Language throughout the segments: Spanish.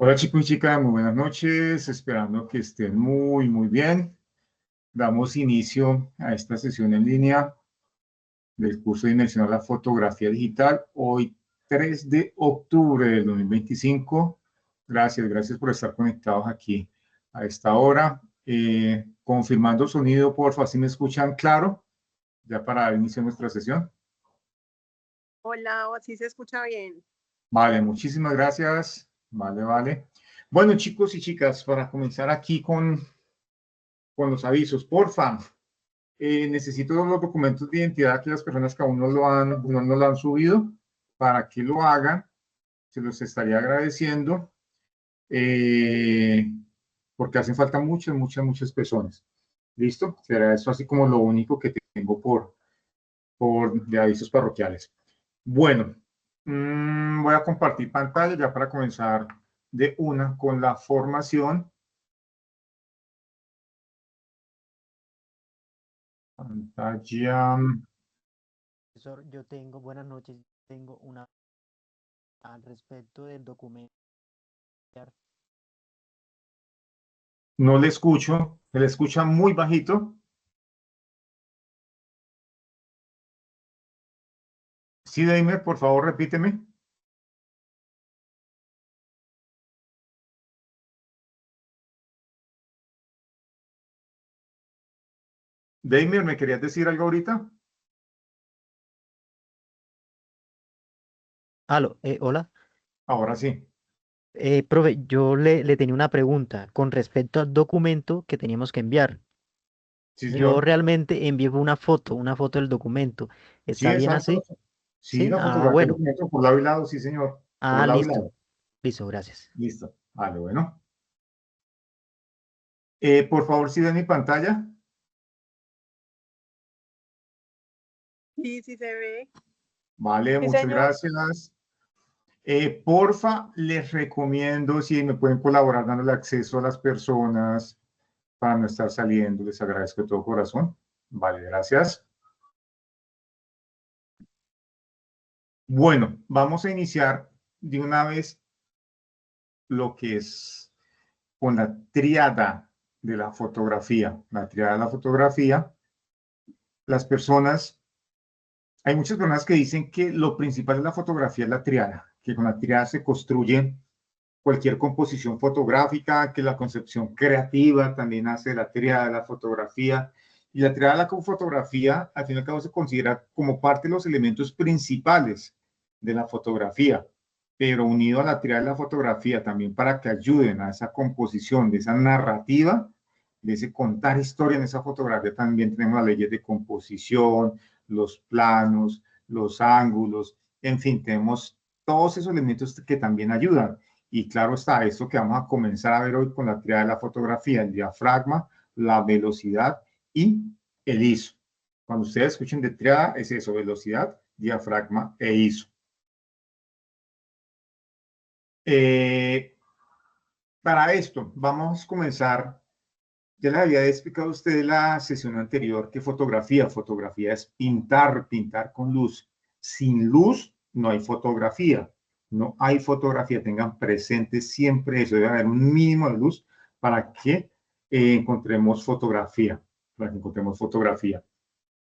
Hola chicos y chicas, muy buenas noches, esperando que estén muy bien. Damos inicio a esta sesión en línea del curso de Dimensionar la Fotografía Digital, hoy 3 de octubre del 2025. Gracias por estar conectados aquí a esta hora. Confirmando sonido, porfa, si me escuchan claro, ya para iniciar nuestra sesión. Hola, sí se escucha bien. Vale, muchísimas gracias. Vale. Bueno, chicos y chicas, para comenzar aquí con los avisos, porfa. Necesito los documentos de identidad de aquellas personas que aún no lo han subido. Para que lo hagan, se los estaría agradeciendo, porque hacen falta muchas personas. ¿Listo? Será eso así como lo único que tengo de avisos parroquiales. Bueno, voy a compartir pantalla ya para comenzar de una con la formación. Pantalla. Profesor, buenas noches, tengo una al respecto del documento. No le escucho, se le escucha muy bajito. Sí, Deimer, por favor, repíteme. Deimer, ¿me querías decir algo ahorita? Aló, hola. Ahora sí. Profe, yo le tenía una pregunta con respecto al documento que teníamos que enviar. Sí, Yo señor. realmente envié una foto del documento. Sí, ¿Está bien exacto. así? Sí, ¿Sí? la Ah, fotografía del bueno. documento por lado y lado, sí, señor. Por lado y Listo. lado. Listo, gracias. Listo. Vale, bueno. Por favor, si ven mi pantalla. Sí se ve. Vale, Sí, muchas señor. gracias. Porfa, les recomiendo si me pueden colaborar dándole acceso a las personas para no estar saliendo. Les agradezco de todo corazón. Vale, gracias. Bueno, vamos a iniciar de una vez lo que es con la triada de la fotografía. La triada de la fotografía, las personas, hay muchas personas que dicen que lo principal de la fotografía es la triada, que con la triada se construye cualquier composición fotográfica, que la concepción creativa también hace la triada de la fotografía. Y la triada de la fotografía, al fin y al cabo, se considera como parte de los elementos principales de la fotografía, pero unido a la triada de la fotografía también para que ayuden a esa composición, de esa narrativa, de ese contar historia en esa fotografía. También tenemos las leyes de composición, los planos, los ángulos, en fin, tenemos todos esos elementos que también ayudan. Y claro está, esto que vamos a comenzar a ver hoy con la triada de la fotografía, el diafragma, la velocidad y el ISO. Cuando ustedes escuchen de triada, es eso, velocidad, diafragma e ISO. Para esto, vamos a comenzar. Ya les había explicado a ustedes la sesión anterior que fotografía es pintar con luz. Sin luz no hay fotografía. No hay fotografía. Tengan presente siempre eso. Debe haber un mínimo de luz para que encontremos fotografía.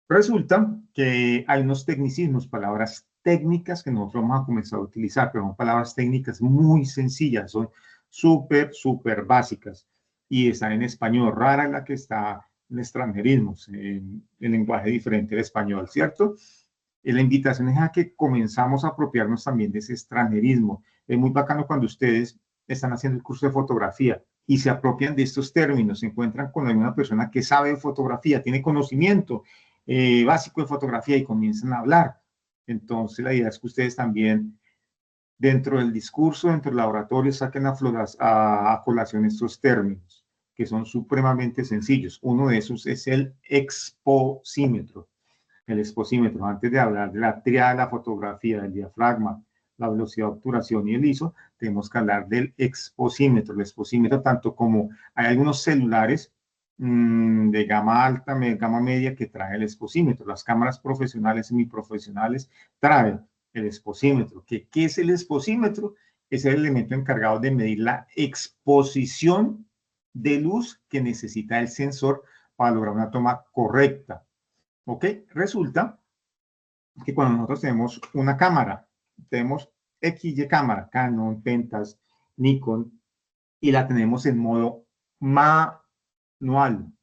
Resulta que hay unos tecnicismos, palabras técnicas que nosotros vamos a comenzar a utilizar, pero son palabras técnicas muy sencillas, son súper básicas y están en español. Rara es la que está en extranjerismos, en lenguaje diferente del español, ¿cierto? Y la invitación es a que comenzamos a apropiarnos también de ese extranjerismo. Es muy bacano cuando ustedes están haciendo el curso de fotografía y se apropian de estos términos, se encuentran con alguna persona que sabe de fotografía, tiene conocimiento básico de fotografía y comienzan a hablar. Entonces la idea es que ustedes también dentro del discurso, dentro del laboratorio, saquen a colación estos términos que son supremamente sencillos. Uno de esos es el exposímetro. El exposímetro, antes de hablar de la triada de la fotografía, del diafragma, la velocidad de obturación y el ISO, tenemos que hablar del exposímetro. El exposímetro, tanto como hay algunos celulares de gama alta, gama media, que traen el exposímetro. Las cámaras profesionales y semiprofesionales traen el exposímetro. ¿Qué es el exposímetro? es el elemento encargado de medir la exposición de luz que necesita el sensor para lograr una toma correcta. ¿Ok? Resulta que cuando nosotros tenemos una cámara, tenemos XY cámara, Canon, Pentax, Nikon, y la tenemos en modo manual.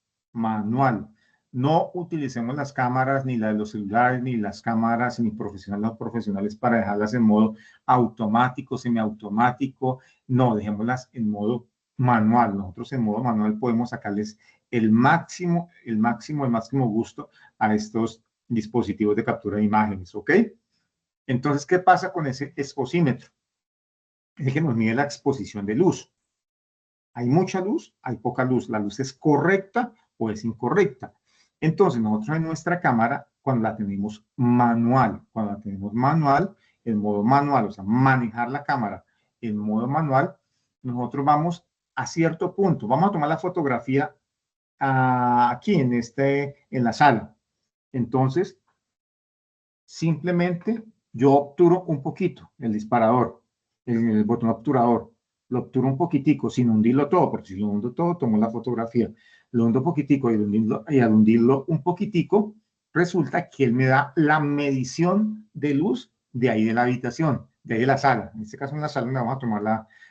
No utilicemos las cámaras, ni las de los celulares, ni las cámaras, ni profesionales o profesionales para dejarlas en modo automático, semiautomático. No, dejémoslas en modo manual. Nosotros en modo manual podemos sacarles el máximo gusto a estos dispositivos de captura de imágenes, ¿ok? Entonces, ¿qué pasa con ese exposímetro? Es que nos mide la exposición de luz. Hay mucha luz, hay poca luz. La luz es correcta o es incorrecta. Entonces, nosotros en nuestra cámara, cuando la tenemos manual, en modo manual, o sea, manejar la cámara en modo manual, nosotros vamos a cierto punto. Vamos a tomar la fotografía aquí en la sala. Entonces, simplemente yo obturo un poquito el disparador, el botón obturador. Lo obturo un poquitico, sin hundirlo todo, porque si lo hundo todo, tomo la fotografía. Lo hundo poquitico y al hundirlo un poquitico, resulta que él me da la medición de luz de ahí de la habitación, de ahí de la sala. En este caso, en la sala donde vamos a tomar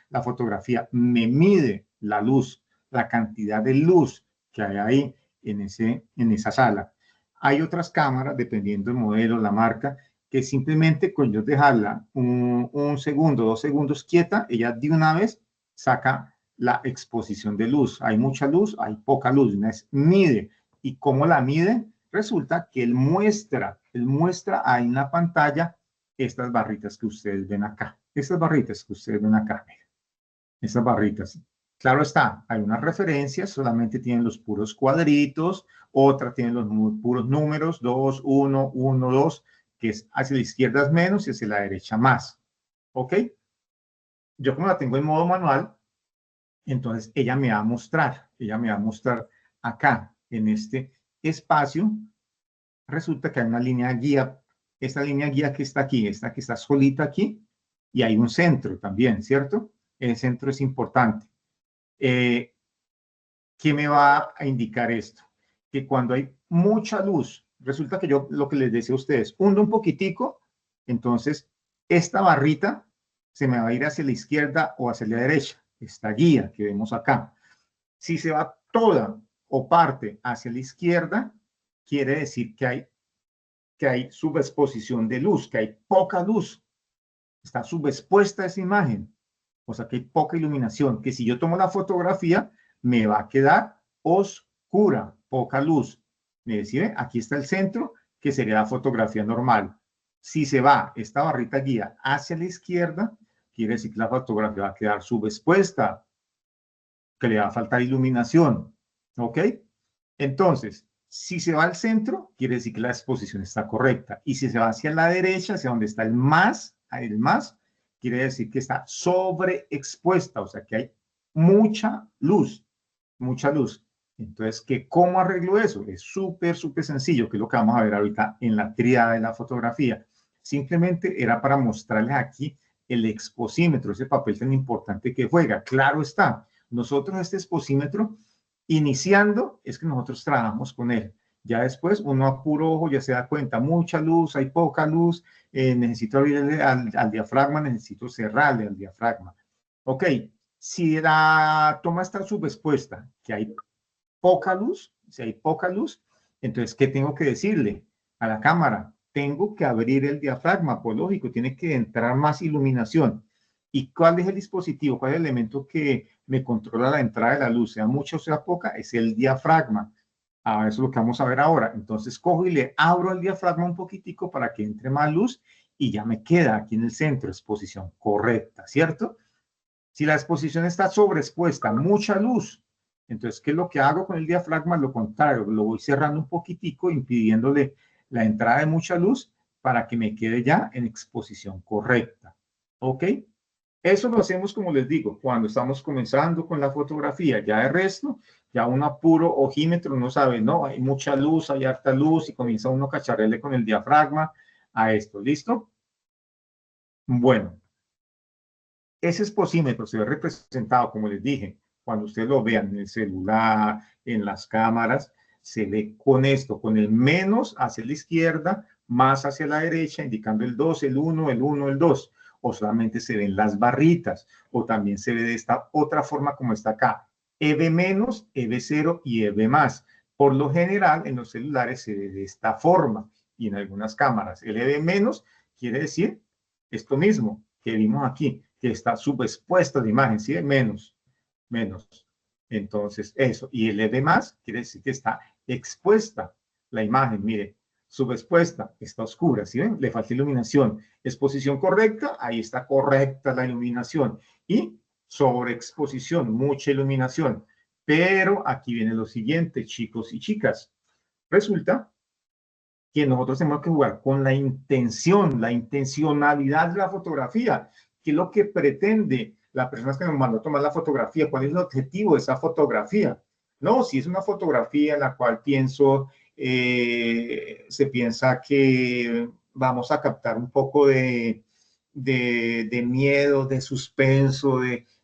la fotografía, me mide la luz, la cantidad de luz que hay ahí en esa sala. Hay otras cámaras, dependiendo del modelo, la marca, que simplemente con yo dejarla un segundo, 2 segundos quieta, ella de una vez saca la exposición de luz. Hay mucha luz, hay poca luz. Mide. ¿Y cómo la mide? Resulta que él muestra ahí en la pantalla estas barritas que ustedes ven acá. Estas barritas que ustedes ven acá. Estas barritas. Claro está, hay unas referencias, solamente tienen los puros cuadritos, otra tiene los puros números, 2, 1, 1, 2, que es hacia la izquierda es menos y hacia la derecha más. ¿Ok? Yo como la tengo en modo manual, entonces ella me va a mostrar acá, en este espacio, resulta que hay una línea guía, esta línea guía que está aquí, esta que está solita aquí, y hay un centro también, ¿cierto? El centro es importante. ¿Qué me va a indicar esto? Que cuando hay mucha luz, resulta que yo lo que les decía a ustedes, hundo un poquitico, entonces esta barrita se me va a ir hacia la izquierda o hacia la derecha, esta guía que vemos acá. Si se va toda o parte hacia la izquierda, quiere decir que hay subexposición de luz, que hay poca luz, está subexpuesta esa imagen. O sea, que hay poca iluminación, que si yo tomo la fotografía, me va a quedar oscura, poca luz. ¿Me decide? Aquí está el centro, que sería la fotografía normal. Si se va esta barrita guía hacia la izquierda, quiere decir que la fotografía va a quedar subexpuesta, que le va a faltar iluminación. ¿Ok? Entonces, si se va al centro, quiere decir que la exposición está correcta. Y si se va hacia la derecha, hacia donde está el más, quiere decir que está sobreexpuesta, o sea que hay mucha luz. Entonces, ¿cómo arreglo eso? Es súper sencillo, que es lo que vamos a ver ahorita en la tríada de la fotografía. Simplemente era para mostrarles aquí el exposímetro, ese papel tan importante que juega. Claro está, nosotros este exposímetro, iniciando, es que nosotros trabajamos con él. Ya después, uno a puro ojo ya se da cuenta, mucha luz, hay poca luz, necesito abrirle al diafragma, necesito cerrarle al diafragma. Ok, si la toma está subexpuesta, que hay poca luz, entonces, ¿qué tengo que decirle a la cámara? Tengo que abrir el diafragma, pues lógico, tiene que entrar más iluminación. ¿Y cuál es el dispositivo? ¿Cuál es el elemento que me controla la entrada de la luz? Sea mucha o sea poca, es el diafragma. Eso es lo que vamos a ver ahora. Entonces cojo y le abro el diafragma un poquitico para que entre más luz y ya me queda aquí en el centro, exposición correcta, ¿cierto? Si la exposición está sobreexpuesta, mucha luz, entonces, ¿qué es lo que hago con el diafragma? Lo contrario, lo voy cerrando un poquitico, impidiéndole la entrada de mucha luz para que me quede ya en exposición correcta. ¿Ok? Eso lo hacemos, como les digo, cuando estamos comenzando con la fotografía. Ya de resto, ya un apuro ojímetro, uno sabe, no, hay mucha luz, hay harta luz y comienza uno a cacharrele con el diafragma a esto. ¿Listo? Bueno. Ese exposímetro se ve representado, como les dije, cuando ustedes lo vean en el celular, en las cámaras, se ve con esto, con el menos hacia la izquierda, más hacia la derecha, indicando el 2, el 1, el 1, el 2. O solamente se ven las barritas, o también se ve de esta otra forma como está acá. EV menos, EV 0 y EV más. Por lo general, en los celulares se ve de esta forma y en algunas cámaras. El EV menos quiere decir esto mismo que vimos aquí, que está subexpuesta la imagen, ¿sí? Menos, menos. Entonces, eso. Y el EV más quiere decir que está expuesta la imagen, mire, subexpuesta, está oscura, ¿sí ven? Le falta iluminación. Exposición correcta, ahí está correcta la iluminación. Y sobreexposición, mucha iluminación. Pero aquí viene lo siguiente, chicos y chicas. Resulta que nosotros tenemos que jugar con la intención, la intencionalidad de la fotografía. ¿Qué es lo que pretende la persona que nos mandó a tomar la fotografía? ¿Cuál es el objetivo de esa fotografía? No, si es una fotografía en la cual se piensa que vamos a captar un poco de miedo, de suspenso,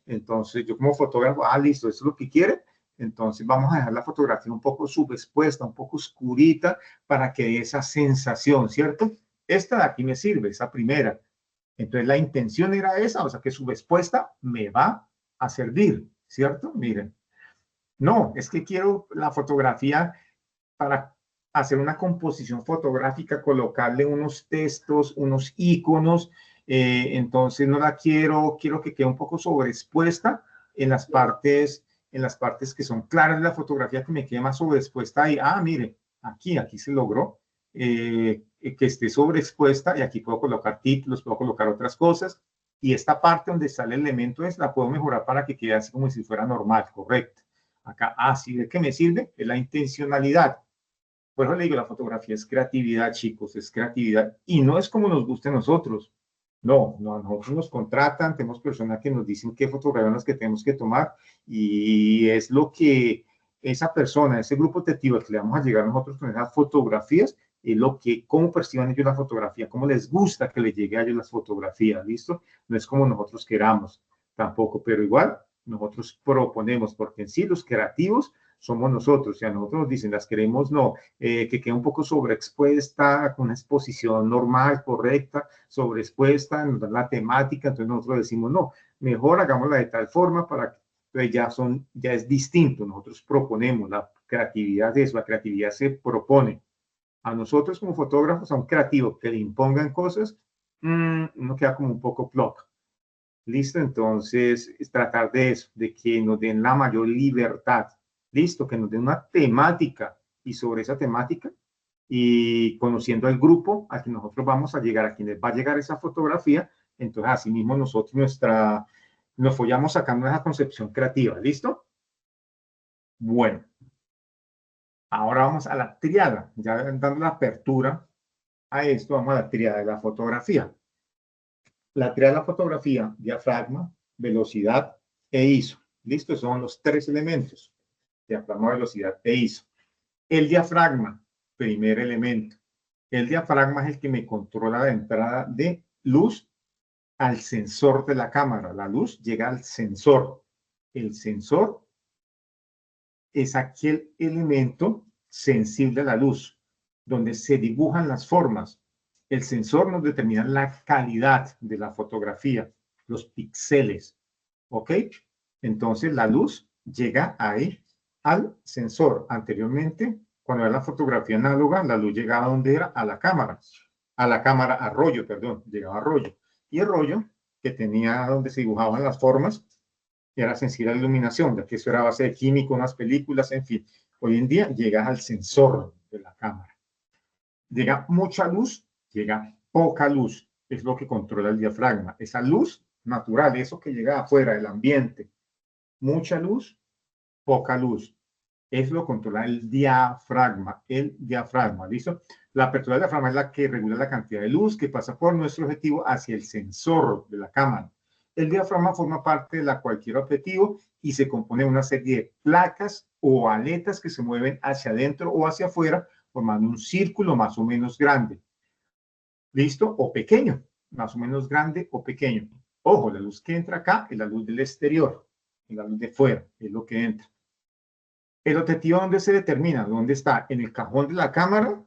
entonces yo como fotógrafo, listo, eso es lo que quiere. Entonces vamos a dejar la fotografía un poco subexpuesta, un poco oscurita, para que dé esa sensación, ¿cierto? Esta de aquí me sirve, esa primera. Entonces la intención era esa, o sea que subexpuesta me va a servir, ¿cierto? Miren. No, es que quiero la fotografía para hacer una composición fotográfica, colocarle unos textos, unos iconos, entonces no la quiero que quede un poco sobreexpuesta en las partes que son claras de la fotografía, que me quede más sobreexpuesta ahí. Mire, aquí se logró que esté sobreexpuesta y aquí puedo colocar títulos, puedo colocar otras cosas y esta parte donde sale el elemento la puedo mejorar para que quede así como si fuera normal, correcto. Acá, sí, ¿de qué me sirve? Es la intencionalidad. Por eso le digo, la fotografía es creatividad, chicos, es creatividad. Y no es como nos guste a nosotros. No, a nosotros nos contratan, tenemos personas que nos dicen qué fotografías las que tenemos que tomar y es lo que esa persona, ese grupo objetivo al que le vamos a llegar nosotros con esas fotografías, es lo que, cómo perciban ellos la fotografía, cómo les gusta que les llegue a ellos las fotografías, ¿listo? No es como nosotros queramos tampoco, pero igual nosotros proponemos, porque en sí los creativos somos nosotros, si a nosotros nos dicen las queremos, no, que quede un poco sobreexpuesta, con una exposición normal, correcta, sobreexpuesta, nos dan la temática, entonces nosotros decimos, no, mejor hagámosla de tal forma para que ya es distinto, nosotros proponemos, la creatividad de eso, la creatividad se propone. A nosotros como fotógrafos, a un creativo que le impongan cosas, uno queda como un poco plop. ¿Listo? Entonces, es tratar de eso, de que nos den la mayor libertad. ¿Listo? Que nos den una temática y sobre esa temática y conociendo al grupo al que nosotros vamos a llegar, a quienes va a llegar esa fotografía, entonces así mismo nosotros nos follamos sacando esa concepción creativa. ¿Listo? Bueno, ahora vamos a la triada, ya dando la apertura a esto, vamos a la triada de la fotografía. La triada de la fotografía, diafragma, velocidad e ISO. ¿Listo? Son los tres elementos. Diafragma, velocidad e ISO. El diafragma, primer elemento. El diafragma es el que me controla la entrada de luz al sensor de la cámara. La luz llega al sensor. El sensor es aquel elemento sensible a la luz, donde se dibujan las formas. El sensor nos determina la calidad de la fotografía, los píxeles, ¿ok? Entonces la luz llega ahí al sensor. Anteriormente, cuando era la fotografía análoga, la luz llegaba a donde era, a la cámara, a rollo, perdón, llegaba a rollo. Y el rollo, que tenía donde se dibujaban las formas, era sensible a la iluminación, ya que eso era a base de químico, unas películas, en fin. Hoy en día llega al sensor de la cámara. Llega mucha luz, llega poca luz, es lo que controla el diafragma. Esa luz natural, eso que llega afuera del ambiente, mucha luz, poca luz, es lo que controla el diafragma, ¿listo? La apertura del diafragma es la que regula la cantidad de luz que pasa por nuestro objetivo hacia el sensor de la cámara. El diafragma forma parte de cualquier objetivo y se compone de una serie de placas o aletas que se mueven hacia adentro o hacia afuera, formando un círculo más o menos grande. ¿Listo? O pequeño, más o menos grande o pequeño. Ojo, la luz que entra acá es la luz del exterior, es la luz de fuera, es lo que entra. ¿El objetivo dónde se determina? ¿Dónde está? ¿En el cajón de la cámara?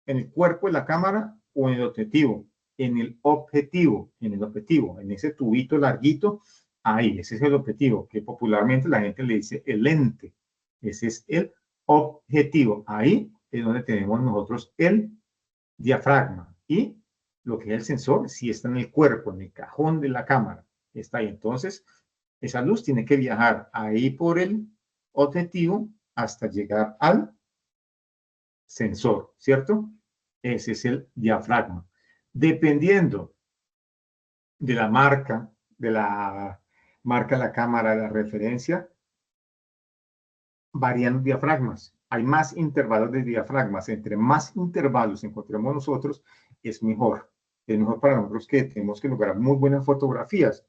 ¿En el cuerpo de la cámara? ¿O en el objetivo? En el objetivo, en ese tubito larguito, ahí, ese es el objetivo, que popularmente la gente le dice el lente. Ese es el objetivo. Ahí es donde tenemos nosotros el diafragma. Y lo que es el sensor, si está en el cuerpo, en el cajón de la cámara, está ahí. Entonces, esa luz tiene que viajar ahí por el objetivo hasta llegar al sensor, ¿cierto? Ese es el diafragma. Dependiendo de la marca de la cámara, de la referencia, varían los diafragmas. Hay más intervalos de diafragmas. Entre más intervalos encontremos nosotros, es mejor. Es mejor para nosotros que tenemos que lograr muy buenas fotografías.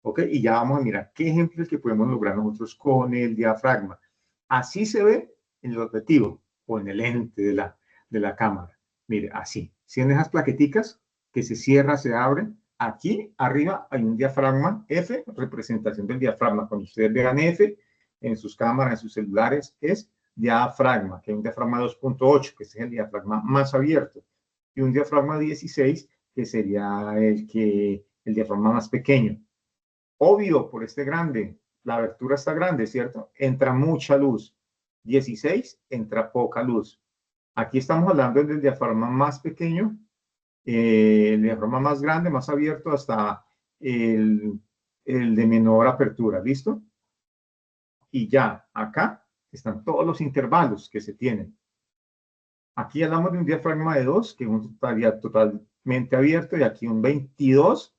¿Ok? Y ya vamos a mirar qué ejemplos que podemos lograr nosotros con el diafragma. Así se ve en el objetivo o en el lente de la cámara. Mire, así. Si en esas plaqueticas que se cierra, se abre, aquí arriba hay un diafragma F, representación del diafragma. Cuando ustedes vean F en sus cámaras, en sus celulares, es diafragma, que hay un diafragma 2.8, que es el diafragma más abierto, y un diafragma 16, que sería el diafragma más pequeño. Obvio, por este grande, la abertura está grande, ¿cierto? Entra mucha luz. 16, entra poca luz. Aquí estamos hablando del diafragma más pequeño, el diafragma más grande, más abierto, hasta el de menor apertura, ¿listo? Y ya, acá están todos los intervalos que se tienen. Aquí hablamos de un diafragma de 2, que estaría totalmente abierto, y aquí un 22.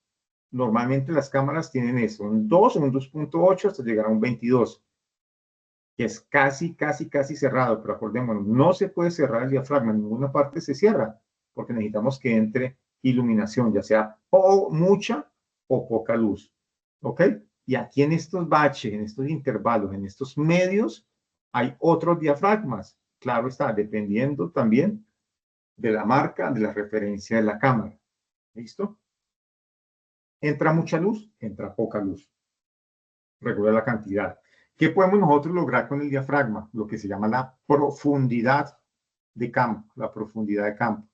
Normalmente las cámaras tienen eso, un 2 o un 2.8 hasta llegar a un 22, que es casi cerrado, pero acordémonos, no se puede cerrar el diafragma, en ninguna parte se cierra, porque necesitamos que entre iluminación, ya sea mucha o poca luz, ¿ok? Y aquí en estos baches, en estos intervalos, en estos medios, hay otros diafragmas, claro está, dependiendo también de la marca, de la referencia de la cámara, ¿listo? Entra mucha luz, entra poca luz. Regula la cantidad. ¿Qué podemos nosotros lograr con el diafragma? Lo que se llama la profundidad de campo, la profundidad de campo.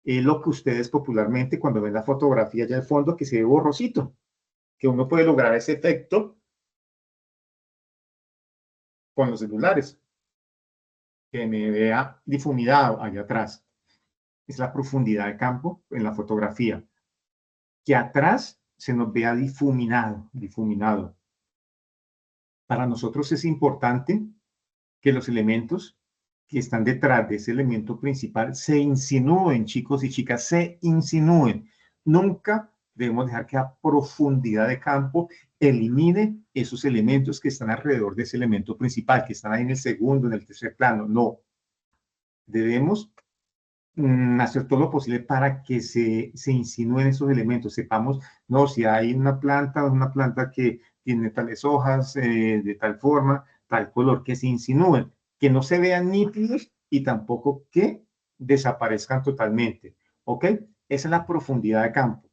Es lo que ustedes popularmente cuando ven la fotografía ya al fondo que se ve borrosito, que uno puede lograr ese efecto con los celulares, que me vea difuminado allá atrás. Es la profundidad de campo en la fotografía. Que atrás se nos vea difuminado. Para nosotros es importante que los elementos que están detrás de ese elemento principal se insinúen, chicos y chicas, se insinúen. Nunca debemos dejar que a profundidad de campo elimine esos elementos que están alrededor de ese elemento principal, que están ahí en el segundo, en el tercer plano. No. Debemos hacer todo lo posible para que se insinúen esos elementos. Sepamos, no, si hay una planta que tiene tales hojas, de tal forma, tal color, que se insinúen, que no se vean nítidos y tampoco que desaparezcan totalmente. ¿Ok? Esa es la profundidad de campo.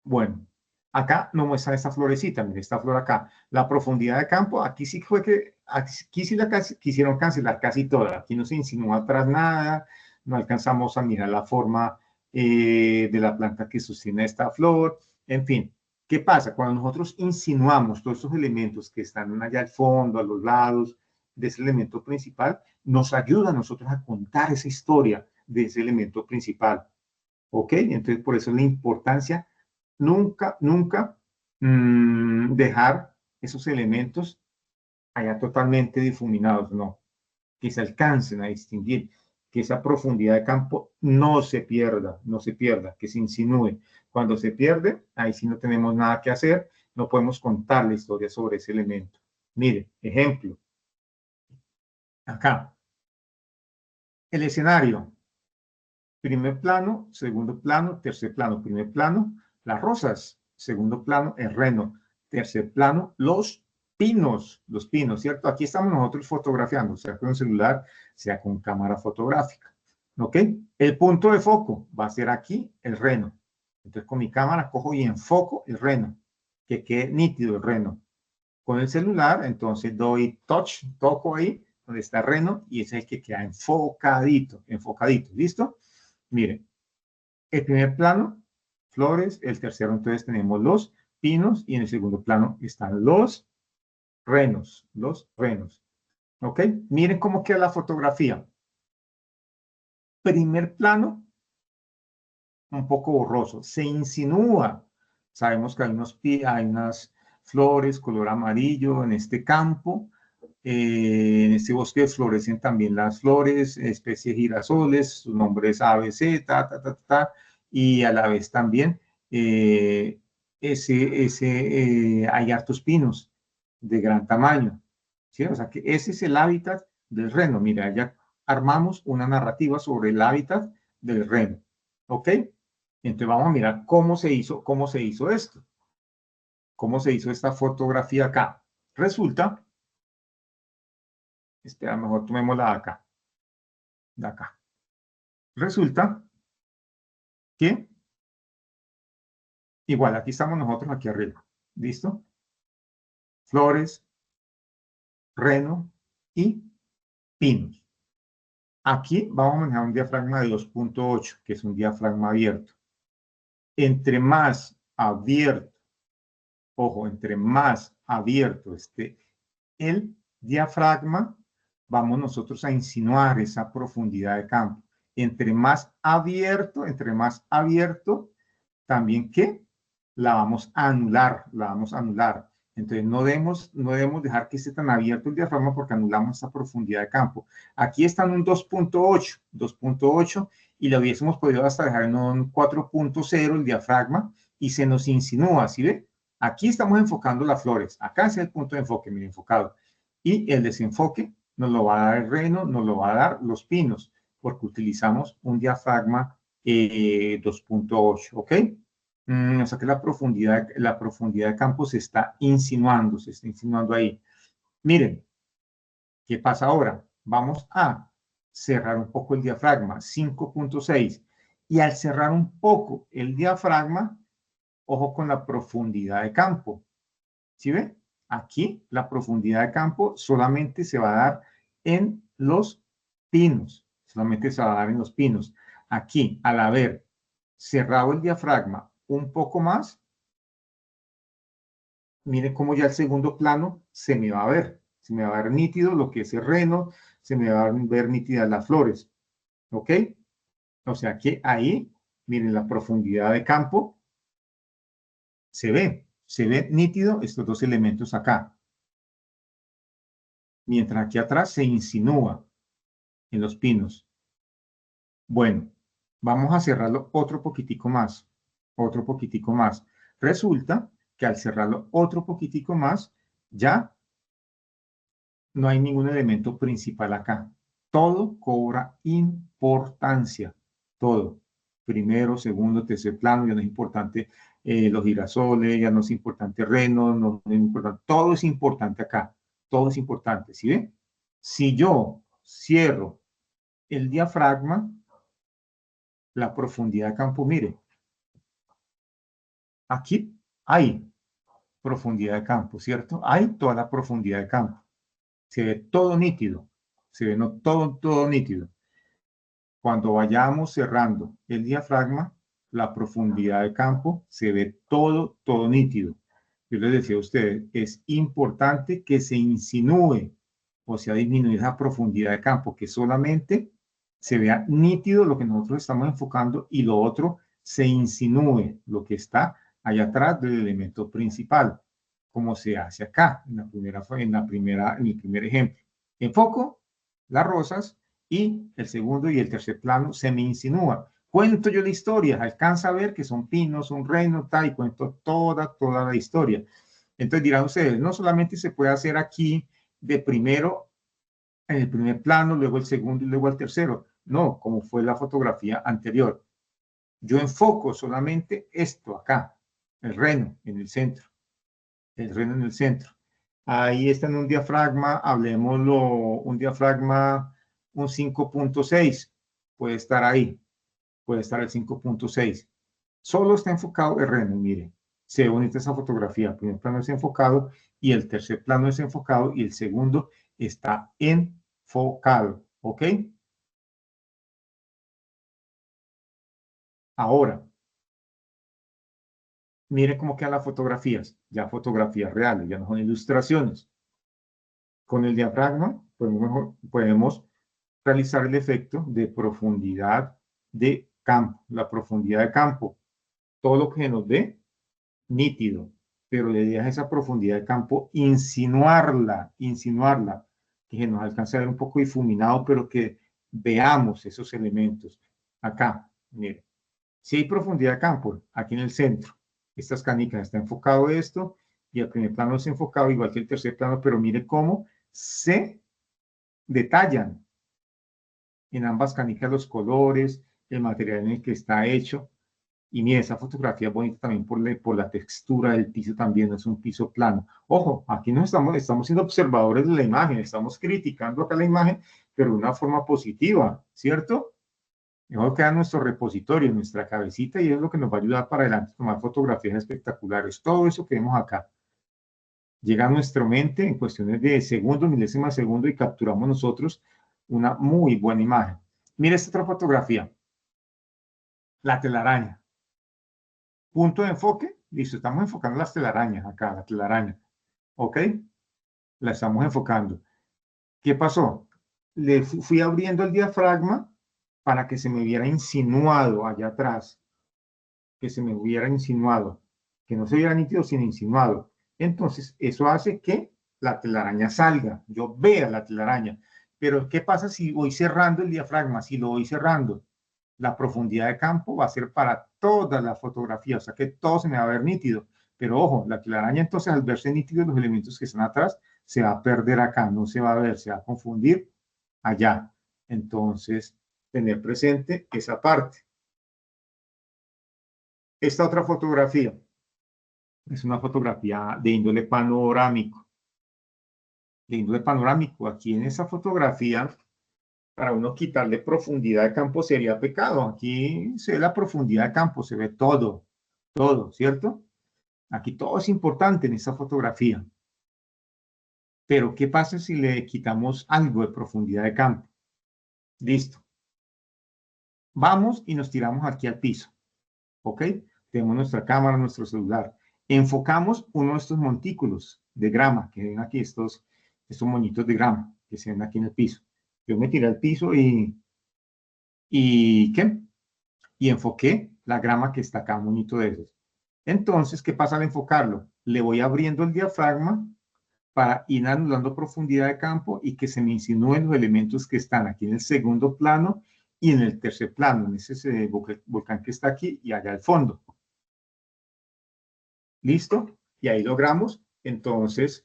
Bueno, acá nos muestran esta florecita, mire, esta flor acá. La profundidad de campo, aquí sí fue que, aquí sí la quisieron cancelar casi toda. Aquí no se insinúa atrás nada, no alcanzamos a mirar la forma de la planta que sostiene esta flor. En fin, ¿qué pasa? Cuando nosotros insinuamos todos estos elementos que están allá al fondo, a los lados de ese elemento principal, nos ayuda a nosotros a contar esa historia de ese elemento principal. ¿Ok? Entonces, por eso la importancia nunca dejar esos elementos allá totalmente difuminados, no, que se alcancen a distinguir, que esa profundidad de campo no se pierda, que se insinúe. Cuando se pierde, ahí sí no tenemos nada que hacer, no podemos contar la historia sobre ese elemento. Mire, ejemplo, acá, el escenario, primer plano, segundo plano, tercer plano, primer plano, las rosas, segundo plano, el reno, tercer plano, los pinos, ¿cierto? Aquí estamos nosotros fotografiando, sea con un celular, sea con cámara fotográfica, ¿ok? El punto de foco va a ser aquí el reno, Entonces con mi cámara cojo y enfoco el reno, que quede nítido el reno. Con el celular, entonces doy touch, toco ahí donde está el reno y ese es el que queda enfocadito, enfocadito. ¿Listo? Miren, el primer plano, flores, el tercero entonces tenemos los pinos y en el segundo plano están los renos, ¿ok? Miren cómo queda la fotografía. Primer plano, un poco borroso, se insinúa. Sabemos que hay unas flores color amarillo en este campo. En este bosque florecen también las flores, especies de girasoles, su nombre es ABC, y a la vez también hay hartos pinos de gran tamaño, ¿sí? O sea que ese es el hábitat del reno. Mira, ya armamos una narrativa sobre el hábitat del reno, ¿ok? Entonces vamos a mirar cómo se hizo esto, cómo se hizo esta fotografía acá. Resulta, espera, mejor tomémosla de acá. Resulta que, igual, aquí estamos nosotros, aquí arriba, ¿listo? Flores, reno y pinos. Aquí vamos a manejar un diafragma de 2.8, que es un diafragma abierto. Entre más abierto, ojo, entre más abierto esté el diafragma, vamos nosotros a insinuar esa profundidad de campo. Entre más abierto, también que la vamos a anular. Entonces no debemos dejar que esté tan abierto el diafragma porque anulamos esa profundidad de campo. Aquí está en un 2.8, y lo hubiésemos podido hasta dejar en un 4.0 el diafragma y se nos insinúa, ¿sí ve? Aquí estamos enfocando las flores, acá es el punto de enfoque, mire, enfocado. Y el desenfoque nos lo va a dar el reno, nos lo va a dar los pinos, porque utilizamos un diafragma 2.8, ¿ok? O sea que la profundidad de campo se está insinuando ahí. Miren, ¿qué pasa ahora? Vamos a cerrar un poco el diafragma, 5.6. Y al cerrar un poco el diafragma, ojo con la profundidad de campo. ¿Sí ve? Aquí la profundidad de campo solamente se va a dar en los pinos. Solamente se va a dar en los pinos. Aquí, al haber cerrado el diafragma un poco más, miren cómo ya el segundo plano se me va a ver. Se me va a ver nítido lo que es el reno, se me va a ver nítidas las flores. ¿Ok? O sea que ahí, miren la profundidad de campo, se ve nítido estos dos elementos acá. Mientras aquí atrás se insinúa en los pinos. Bueno, vamos a cerrarlo otro poquitico más. Resulta que al cerrarlo otro poquitico más, ya no hay ningún elemento principal acá. Todo cobra importancia. Todo. Primero, segundo, tercer plano, ya no es importante los girasoles, ya no es importante reno, no es importante. Todo es importante acá. Todo es importante. ¿Sí ven? Si yo cierro el diafragma, la profundidad de campo, mire, aquí hay profundidad de campo, ¿cierto? Hay toda la profundidad de campo. Se ve todo nítido, se ve no, todo nítido. Cuando vayamos cerrando el diafragma, la profundidad de campo se ve todo nítido. Yo les decía a ustedes, es importante que se insinúe, o sea, disminuir esa profundidad de campo, que solamente se vea nítido lo que nosotros estamos enfocando y lo otro se insinúe lo que está allá atrás del elemento principal, como se hace acá, en el primer ejemplo. Enfoco las rosas y el segundo y el tercer plano se me insinúa. Cuento yo la historia, alcanza a ver que son pinos, son renos, tal, y cuento toda la historia. Entonces dirán ustedes, no solamente se puede hacer aquí de primero en el primer plano, luego el segundo y luego el tercero. No, como fue la fotografía anterior. Yo enfoco solamente esto acá, el reno en el centro. El reno en el centro. Ahí está en un diafragma, hablemoslo, un diafragma, un 5.6. Puede estar ahí, puede estar el 5.6. Solo está enfocado RN, mire. Se ve bonita esa fotografía. El primer plano es enfocado y el tercer plano es enfocado y el segundo está enfocado. ¿Ok? Ahora, mire cómo quedan las fotografías. Ya fotografías reales, ya no son ilustraciones. Con el diafragma podemos realizar el efecto de profundidad de campo. La profundidad de campo. Todo lo que nos dé nítido, pero le idea esa profundidad de campo, insinuarla, que nos alcance a ver un poco difuminado, pero que veamos esos elementos. Acá, mire, si hay profundidad de campo, aquí en el centro, estas canicas está enfocado esto, y el primer plano es enfocado igual que el tercer plano, pero mire cómo se detallan en ambas canicas los colores, el material en el que está hecho. Y mira, esa fotografía es bonita también por la textura del piso también, no es un piso plano. Ojo, aquí no estamos siendo observadores de la imagen, estamos criticando acá la imagen, pero de una forma positiva, ¿cierto? Eso queda en nuestro repositorio, en nuestra cabecita, y es lo que nos va a ayudar para adelante a tomar fotografías espectaculares. Todo eso que vemos acá llega a nuestra mente en cuestiones de segundos, milésimas de segundo, y capturamos nosotros una muy buena imagen. Mira esta otra fotografía, la telaraña. Punto de enfoque, listo, estamos enfocando las telarañas acá, la telaraña, ¿ok? La estamos enfocando. ¿Qué pasó? Le fui abriendo el diafragma para que se me viera insinuado allá atrás, que se me hubiera insinuado, que no se viera nítido, sino insinuado. Entonces, eso hace que la telaraña salga, yo vea la telaraña. Pero, ¿qué pasa si voy cerrando el diafragma? Si lo voy cerrando, la profundidad de campo va a ser para toda la fotografía, o sea que todo se me va a ver nítido. Pero ojo, la telaraña entonces al verse nítido los elementos que están atrás, se va a perder acá, no se va a ver, se va a confundir allá. Entonces, tener presente esa parte. Esta otra fotografía es una fotografía de índole panorámico. De índole panorámico, aquí en esa fotografía, para uno quitarle profundidad de campo sería pecado. Aquí se ve la profundidad de campo, se ve todo, todo, ¿cierto? Aquí todo es importante en esta fotografía. Pero, ¿qué pasa si le quitamos algo de profundidad de campo? Listo. Vamos y nos tiramos aquí al piso, ¿ok? Tenemos nuestra cámara, nuestro celular. Enfocamos uno de estos montículos de grama, que ven aquí, estos moñitos de grama que se ven aquí en el piso. Yo me tiré al piso y ¿qué? Y enfoqué la grama que está acá, un moñito de esos. Entonces, ¿qué pasa al enfocarlo? Le voy abriendo el diafragma para ir anulando profundidad de campo y que se me insinúen los elementos que están aquí en el segundo plano y en el tercer plano, en ese volcán que está aquí y allá al fondo. ¿Listo? Y ahí logramos, entonces,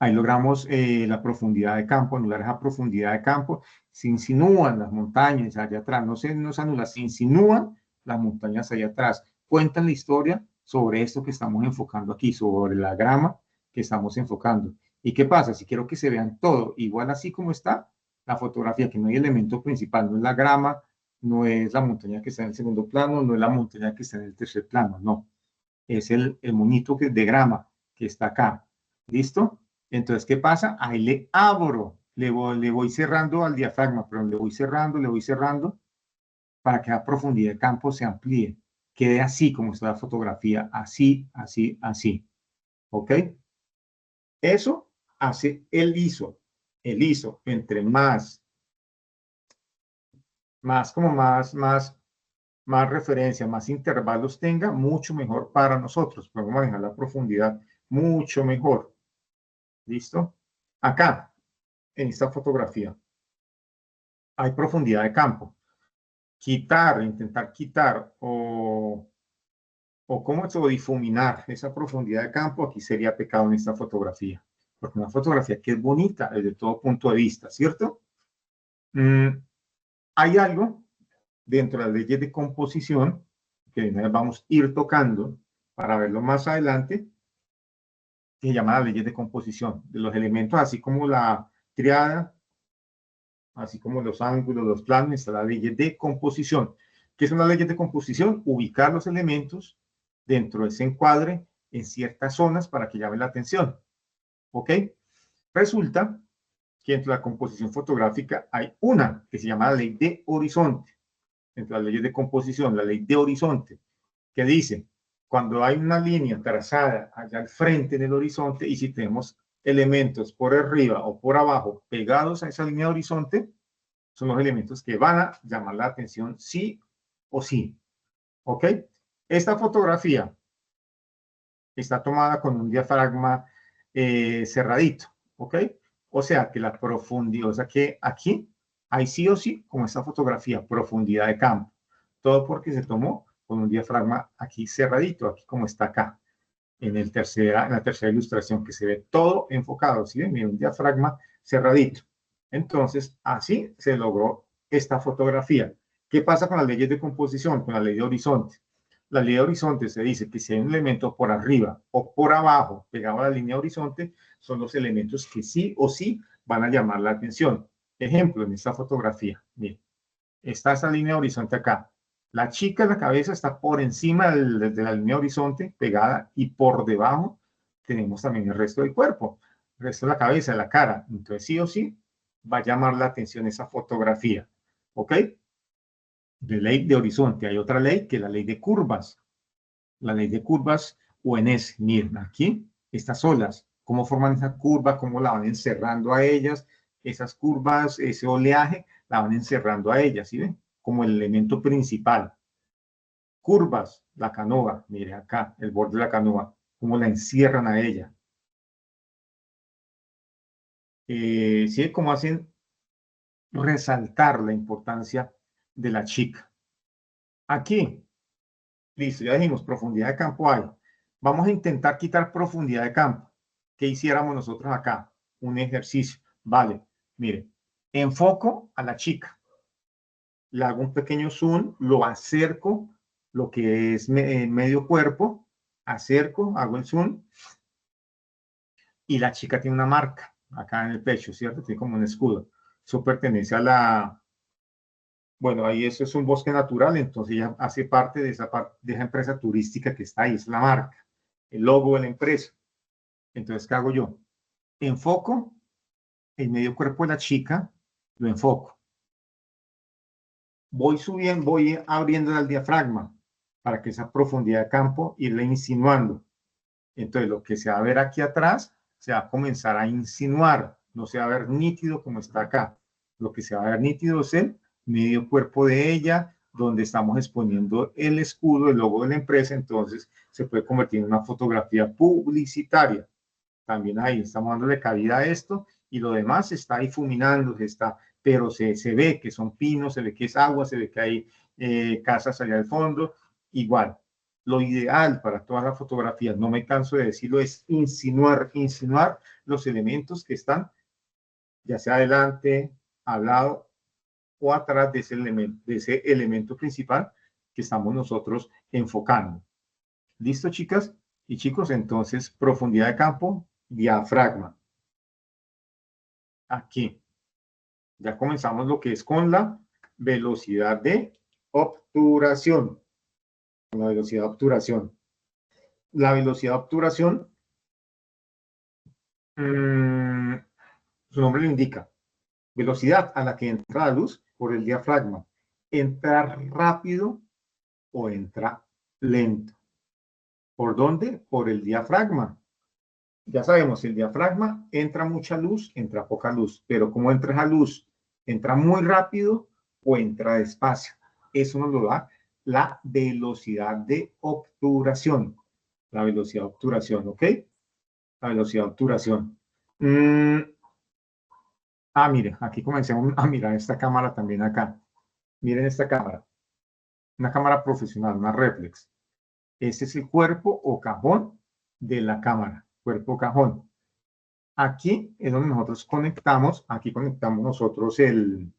ahí logramos la profundidad de campo, anular esa profundidad de campo. Se insinúan las montañas allá atrás, no se anula, se insinúan las montañas allá atrás. Cuentan la historia sobre esto que estamos enfocando aquí, sobre la grama que estamos enfocando. ¿Y qué pasa? Si quiero que se vean todo igual así como está la fotografía, que no hay elemento principal, no es la grama, no es la montaña que está en el segundo plano, no es la montaña que está en el tercer plano, no. Es el monito de grama que está acá. ¿Listo? Entonces, ¿qué pasa? Ahí le abro, le voy cerrando al diafragma, pero le voy cerrando para que la profundidad de campo se amplíe. Quede así como está la fotografía, así, así, así. ¿Ok? Eso hace el ISO. El ISO, entre más referencia, más intervalos tenga, mucho mejor para nosotros. Podemos manejar la profundidad mucho mejor. ¿Listo? Acá, en esta fotografía, hay profundidad de campo. Intentar quitar cómo es, o difuminar esa profundidad de campo, aquí sería pecado en esta fotografía. Porque una fotografía que es bonita desde todo punto de vista, ¿cierto? Hay algo dentro de las leyes de composición que vamos a ir tocando para verlo más adelante, que se llama las leyes de composición de los elementos, así como la triada, así como los ángulos, los planos, está la ley de composición. ¿Qué son las leyes de composición? Ubicar los elementos dentro de ese encuadre en ciertas zonas para que llamen la atención. ¿Ok? Resulta que dentro de la composición fotográfica hay una que se llama la ley de horizonte. Dentro de las leyes de composición, la ley de horizonte, que dice, cuando hay una línea trazada allá al frente del horizonte y si tenemos elementos por arriba o por abajo pegados a esa línea de horizonte, son los elementos que van a llamar la atención sí o sí. ¿Ok? Esta fotografía está tomada con un diafragma cerradito. ¿Ok? O sea que la profundidad, o sea que aquí hay sí o sí, como esta fotografía, profundidad de campo. Todo porque se tomó con un diafragma aquí cerradito, aquí como está acá, en la tercera ilustración, que se ve todo enfocado, ¿sí? Miren, un diafragma cerradito. Entonces, así se logró esta fotografía. ¿Qué pasa con las leyes de composición? Con la ley de horizonte. La ley de horizonte se dice que si hay un elemento por arriba o por abajo pegado a la línea de horizonte, son los elementos que sí o sí van a llamar la atención. Ejemplo, en esta fotografía, miren, está esa línea de horizonte acá. La chica, la cabeza está por encima de la línea de horizonte pegada y por debajo tenemos también el resto del cuerpo, el resto de la cabeza, de la cara. Entonces sí o sí va a llamar la atención esa fotografía. ¿Ok? De ley de horizonte. Hay otra ley que es la ley de curvas. La ley de curvas UNS. Miren, aquí estas olas, cómo forman esa curva, cómo la van encerrando a ellas, esas curvas, ese oleaje, la van encerrando a ellas, ¿sí ven? Como el elemento principal. Curvas, la canoa, mire acá, el borde de la canoa, cómo la encierran a ella. ¿Sí? Cómo hacen resaltar la importancia de la chica. Aquí, listo, ya dijimos, profundidad de campo hay. Vamos a intentar quitar profundidad de campo. ¿Qué hiciéramos nosotros acá? Un ejercicio. Vale, mire, enfoco a la chica. Le hago un pequeño zoom, lo acerco, lo que es medio cuerpo, acerco, hago el zoom, y la chica tiene una marca acá en el pecho, ¿cierto? Tiene como un escudo. Eso pertenece a la, bueno, ahí eso es un bosque natural, entonces ya hace parte de esa empresa turística que está ahí, es la marca, el logo de la empresa. Entonces, ¿qué hago yo? Enfoco el medio cuerpo de la chica, lo enfoco. Voy subiendo, voy abriendo el diafragma para que esa profundidad de campo irle insinuando. Entonces, lo que se va a ver aquí atrás se va a comenzar a insinuar, no se va a ver nítido como está acá. Lo que se va a ver nítido es el medio cuerpo de ella, donde estamos exponiendo el escudo, el logo de la empresa, entonces se puede convertir en una fotografía publicitaria. También ahí estamos dándole cabida a esto y lo demás está difuminando, pero se ve que son pinos, se ve que es agua, se ve que hay casas allá al fondo, igual. Lo ideal para todas las fotografías, no me canso de decirlo, es insinuar los elementos que están ya sea adelante, al lado o atrás de ese elemento principal que estamos nosotros enfocando. ¿Listo, chicas y chicos? Entonces, profundidad de campo, diafragma. Aquí. Ya comenzamos lo que es con la velocidad de obturación. Con la velocidad de obturación. La velocidad de obturación, su nombre lo indica. Velocidad a la que entra la luz por el diafragma. Entra rápido o entra lento. ¿Por dónde? Por el diafragma. Ya sabemos, el diafragma entra mucha luz, entra poca luz, pero como entra esa luz, entra muy rápido o entra despacio. Eso nos lo da la velocidad de obturación. La velocidad de obturación, ¿ok? La velocidad de obturación. Mire, aquí comencemos a mirar esta cámara también acá. Miren esta cámara. Una cámara profesional, una reflex. Este es el cuerpo o cajón de la cámara. Cuerpo cajón. Aquí es donde nosotros conectamos, aquí conectamos nosotros el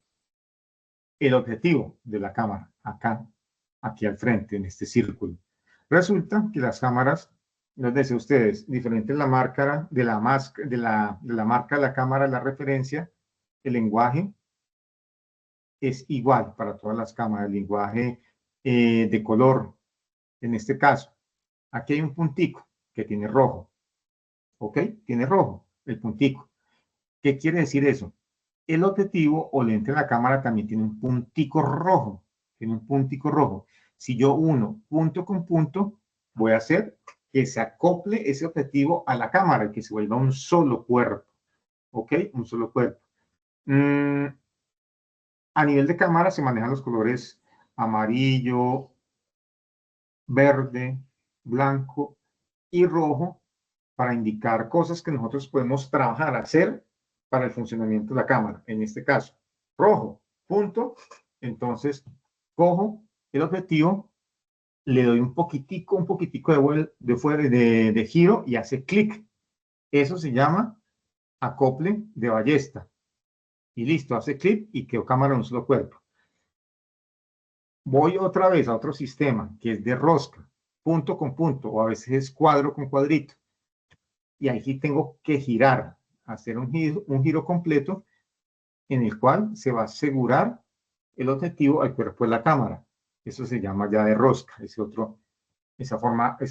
objetivo de la cámara, acá, aquí al frente, en este círculo. Resulta que las cámaras, les decía a ustedes, diferente la marca de la marca de la cámara, la referencia, el lenguaje es igual para todas las cámaras, el lenguaje de color. En este caso, aquí hay un puntico que tiene rojo. ¿Ok? Tiene rojo el puntico. ¿Qué quiere decir eso? El objetivo o lente de la cámara también tiene un puntico rojo. Tiene un puntico rojo. Si yo uno punto con punto, voy a hacer que se acople ese objetivo a la cámara y que se vuelva un solo cuerpo. ¿Ok? Un solo cuerpo. A nivel de cámara se manejan los colores amarillo, verde, blanco y rojo para indicar cosas que nosotros podemos trabajar, hacer para el funcionamiento de la cámara. En este caso, rojo, punto. Entonces, cojo el objetivo, le doy un poquitico de giro y hace clic. Eso se llama acople de ballesta. Y listo, hace clic y quedó cámara en un solo cuerpo. Voy otra vez a otro sistema que es de rosca, punto con punto, o a veces es cuadro con cuadrito. Y aquí tengo que girar, hacer un giro completo en el cual se va a asegurar el objetivo al cuerpo de la cámara. Eso se llama ya de rosca, esa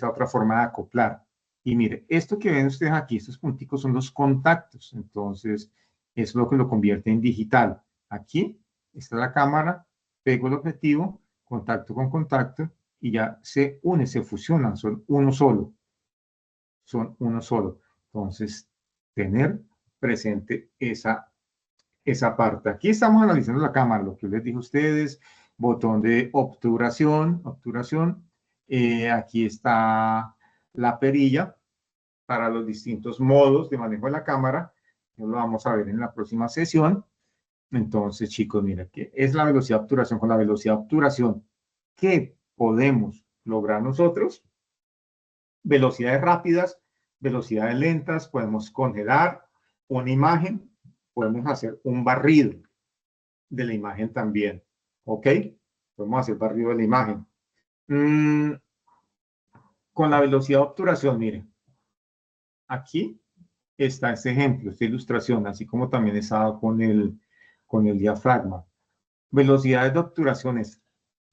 otra forma de acoplar. Y mire, esto que ven ustedes aquí, estos punticos son los contactos. Entonces, es lo que lo convierte en digital. Aquí está la cámara, pego el objetivo, contacto con contacto, y ya se une, se fusionan, son uno solo. Son uno solo. Entonces, tener presente esa parte. Aquí estamos analizando la cámara, lo que les dije a ustedes, botón de obturación. Aquí está la perilla para los distintos modos de manejo de la cámara. Lo vamos a ver en la próxima sesión. Entonces, chicos, mira, que es la velocidad de obturación. Con la velocidad de obturación, ¿qué podemos lograr nosotros? Velocidades rápidas, velocidades lentas, podemos congelar una imagen, podemos hacer un barrido de la imagen también, ¿ok? Podemos hacer barrido de la imagen. Con la velocidad de obturación, miren, aquí está este ejemplo, esta ilustración, así como también estaba con el diafragma. Velocidades de obturaciones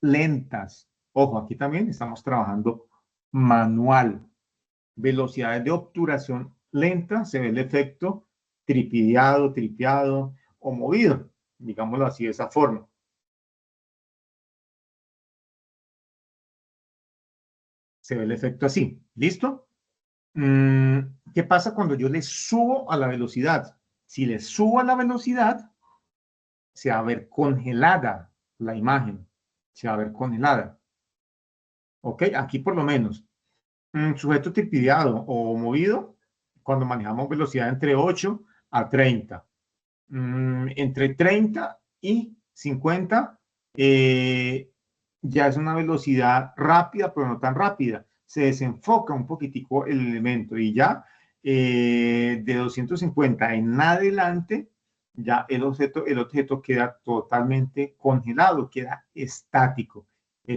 lentas. Ojo, aquí también estamos trabajando manual. Velocidades de obturación lenta, se ve el efecto tripeado o movido, digámoslo así, de esa forma. Se ve el efecto así. ¿Listo? ¿Qué pasa cuando yo le subo a la velocidad? Si le subo a la velocidad, se va a ver congelada la imagen. Se va a ver congelada. ¿Ok? Aquí por lo menos. Sujeto tripideado o movido, cuando manejamos velocidad entre 8 a 30. Entre 30 y 50, ya es una velocidad rápida, pero no tan rápida. Se desenfoca un poquitico el elemento y ya de 250 en adelante, ya el objeto queda totalmente congelado, queda estático.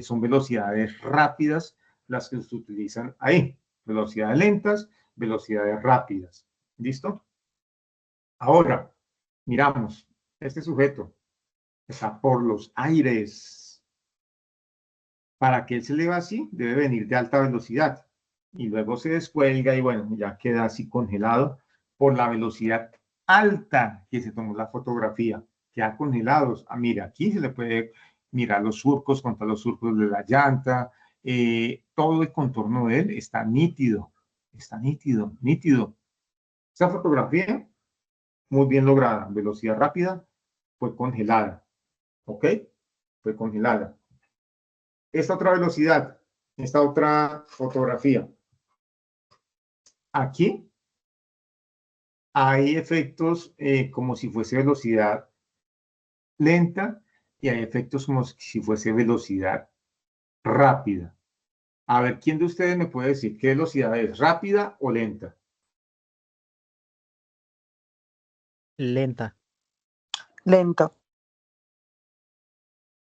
Son velocidades rápidas las que se utilizan ahí. Velocidades lentas, velocidades rápidas. ¿Listo? Ahora, miramos, este sujeto está por los aires. Para que él se eleve así, debe venir de alta velocidad. Y luego se descuelga y bueno, ya queda así congelado por la velocidad alta que se tomó la fotografía. Queda congelados. Mira, aquí se le puede mirar los surcos, contra los surcos de la llanta. Todo el contorno de él está nítido. Está nítido. Esta fotografía, muy bien lograda. Velocidad rápida, fue congelada. ¿Ok? Fue congelada. Esta otra velocidad, esta otra fotografía. Aquí hay efectos como si fuese velocidad lenta y hay efectos como si fuese velocidad rápida. A ver, ¿quién de ustedes me puede decir qué velocidad es? ¿Rápida o lenta? Lenta. Lento.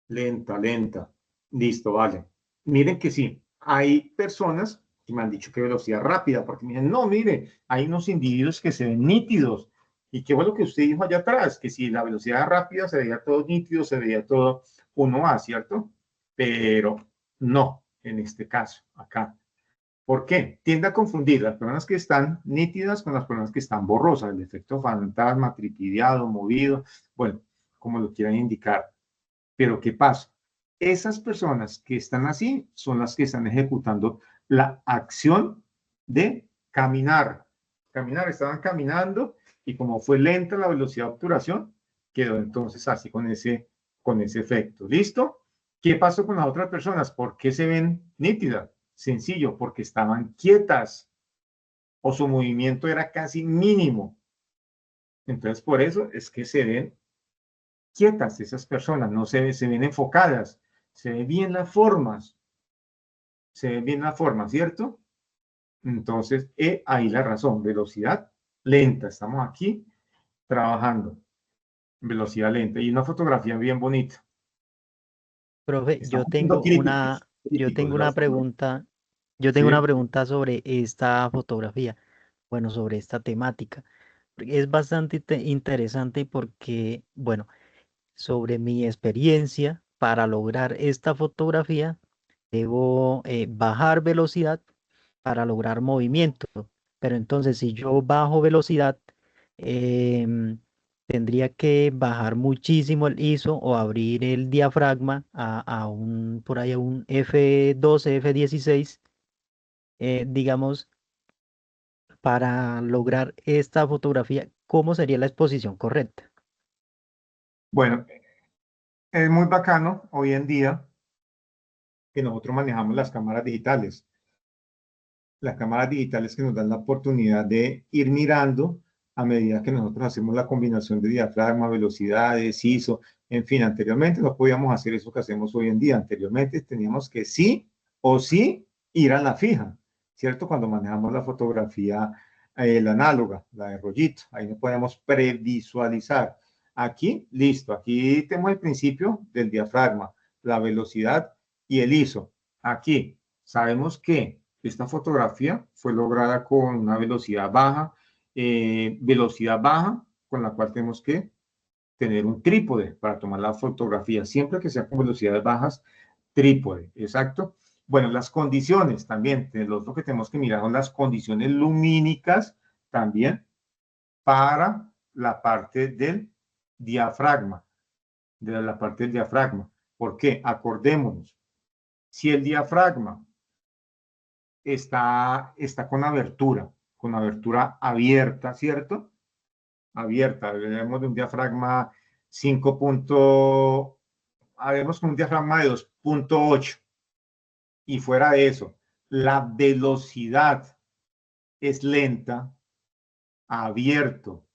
Lenta. Listo, vale. Miren que sí, hay personas que me han dicho que velocidad rápida, porque me dicen, no, mire, hay unos individuos que se ven nítidos. Y qué bueno que usted dijo allá atrás, que si la velocidad rápida se veía todo nítido, se veía todo 1A, ¿cierto? pero no en este caso, acá. ¿Por qué? Tiende a confundir las personas que están nítidas con las personas que están borrosas, el efecto fantasma, tripidiado, movido, bueno, como lo quieran indicar. Pero ¿qué pasa? Esas personas que están así son las que están ejecutando la acción de caminar. Caminar, estaban caminando y como fue lenta la velocidad de obturación, quedó entonces así con ese efecto. ¿Listo? ¿Qué pasó con las otras personas? ¿Por qué se ven nítidas? Sencillo, porque estaban quietas o su movimiento era casi mínimo. Entonces, por eso es que se ven quietas esas personas, no se ven enfocadas, se ven bien las formas, se ven bien las formas, ¿cierto? Entonces, ahí la razón, velocidad lenta, estamos aquí trabajando, velocidad lenta y una fotografía bien bonita. Profe, Estamos siendo críticos, yo críticos, tengo una ¿verdad? pregunta, yo tengo una Sí. pregunta sobre esta fotografía, bueno, sobre esta temática. Es bastante interesante porque, bueno, sobre mi experiencia para lograr esta fotografía, debo bajar velocidad para lograr movimiento. Pero entonces, si yo bajo velocidad, em, tendría que bajar muchísimo el ISO o abrir el diafragma a un, por ahí a un F12, F16, digamos, para lograr esta fotografía. ¿Cómo sería la exposición correcta? Bueno, es muy bacano hoy en día que nosotros manejamos las cámaras digitales. Las cámaras digitales que nos dan la oportunidad de ir mirando a medida que nosotros hacemos la combinación de diafragma, velocidades, ISO, en fin, anteriormente no podíamos hacer eso que hacemos hoy en día. Anteriormente teníamos que sí o sí ir a la fija, ¿cierto? Cuando manejamos la fotografía, la análoga, la de rollito, ahí no podemos previsualizar. Aquí, listo, aquí tenemos el principio del diafragma, la velocidad y el ISO. Aquí sabemos que esta fotografía fue lograda con una velocidad baja, con la cual tenemos que tener un trípode para tomar la fotografía, siempre que sea con velocidades bajas, trípode, exacto. Bueno, las condiciones también, lo otro que tenemos que mirar son las condiciones lumínicas también para la parte del diafragma, de la parte del diafragma. ¿Por qué? Acordémonos, si el diafragma está con abertura abierta, ¿cierto? Abierta, hablemos de un diafragma 5. Hablemos con un diafragma de 2.8 y fuera de eso, la velocidad es lenta, abierto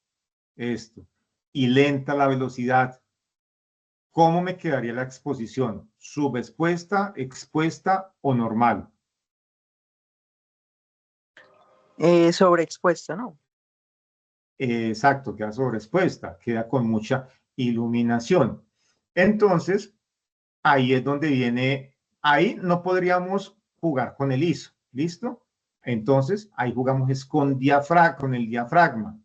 esto, y lenta la velocidad. ¿Cómo me quedaría la exposición? ¿Subexpuesta, expuesta o normal? Sobreexpuesta, ¿no? Exacto, queda sobreexpuesta, queda con mucha iluminación. Entonces, ahí es donde viene, ahí no podríamos jugar con el ISO, ¿listo? Entonces, ahí jugamos es con el diafragma,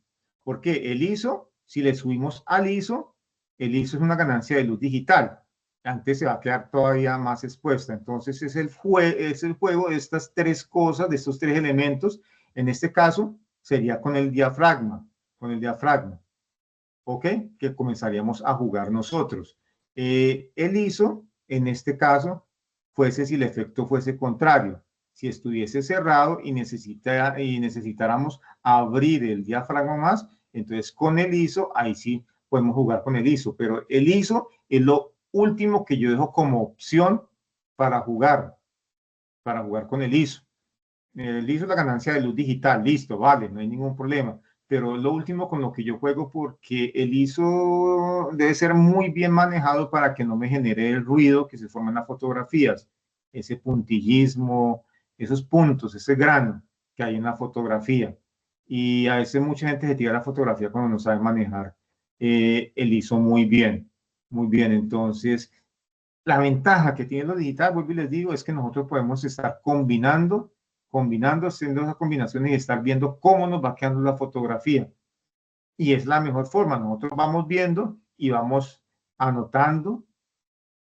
porque el ISO, si le subimos al ISO, el ISO es una ganancia de luz digital, antes se va a quedar todavía más expuesta, entonces es el juego de estas tres cosas, de estos tres elementos, en este caso sería con el diafragma, ¿ok? Que comenzaríamos a jugar nosotros. El ISO, en este caso, fuese si el efecto fuese contrario. Si estuviese cerrado y necesitáramos abrir el diafragma más, entonces con el ISO, ahí sí podemos jugar con el ISO, pero el ISO es lo último que yo dejo como opción para jugar con el ISO. El ISO es la ganancia de luz digital, listo, vale, no hay ningún problema. Pero es lo último con lo que yo juego porque el ISO debe ser muy bien manejado para que no me genere el ruido que se forma en las fotografías. Ese puntillismo, esos puntos, ese grano que hay en la fotografía. Y a veces mucha gente se tira la fotografía cuando no sabe manejar el ISO muy bien. Muy bien, entonces la ventaja que tiene lo digital, vuelvo y les digo, es que nosotros podemos estar haciendo esas combinaciones y estar viendo cómo nos va quedando la fotografía. Y es la mejor forma. Nosotros vamos viendo y vamos anotando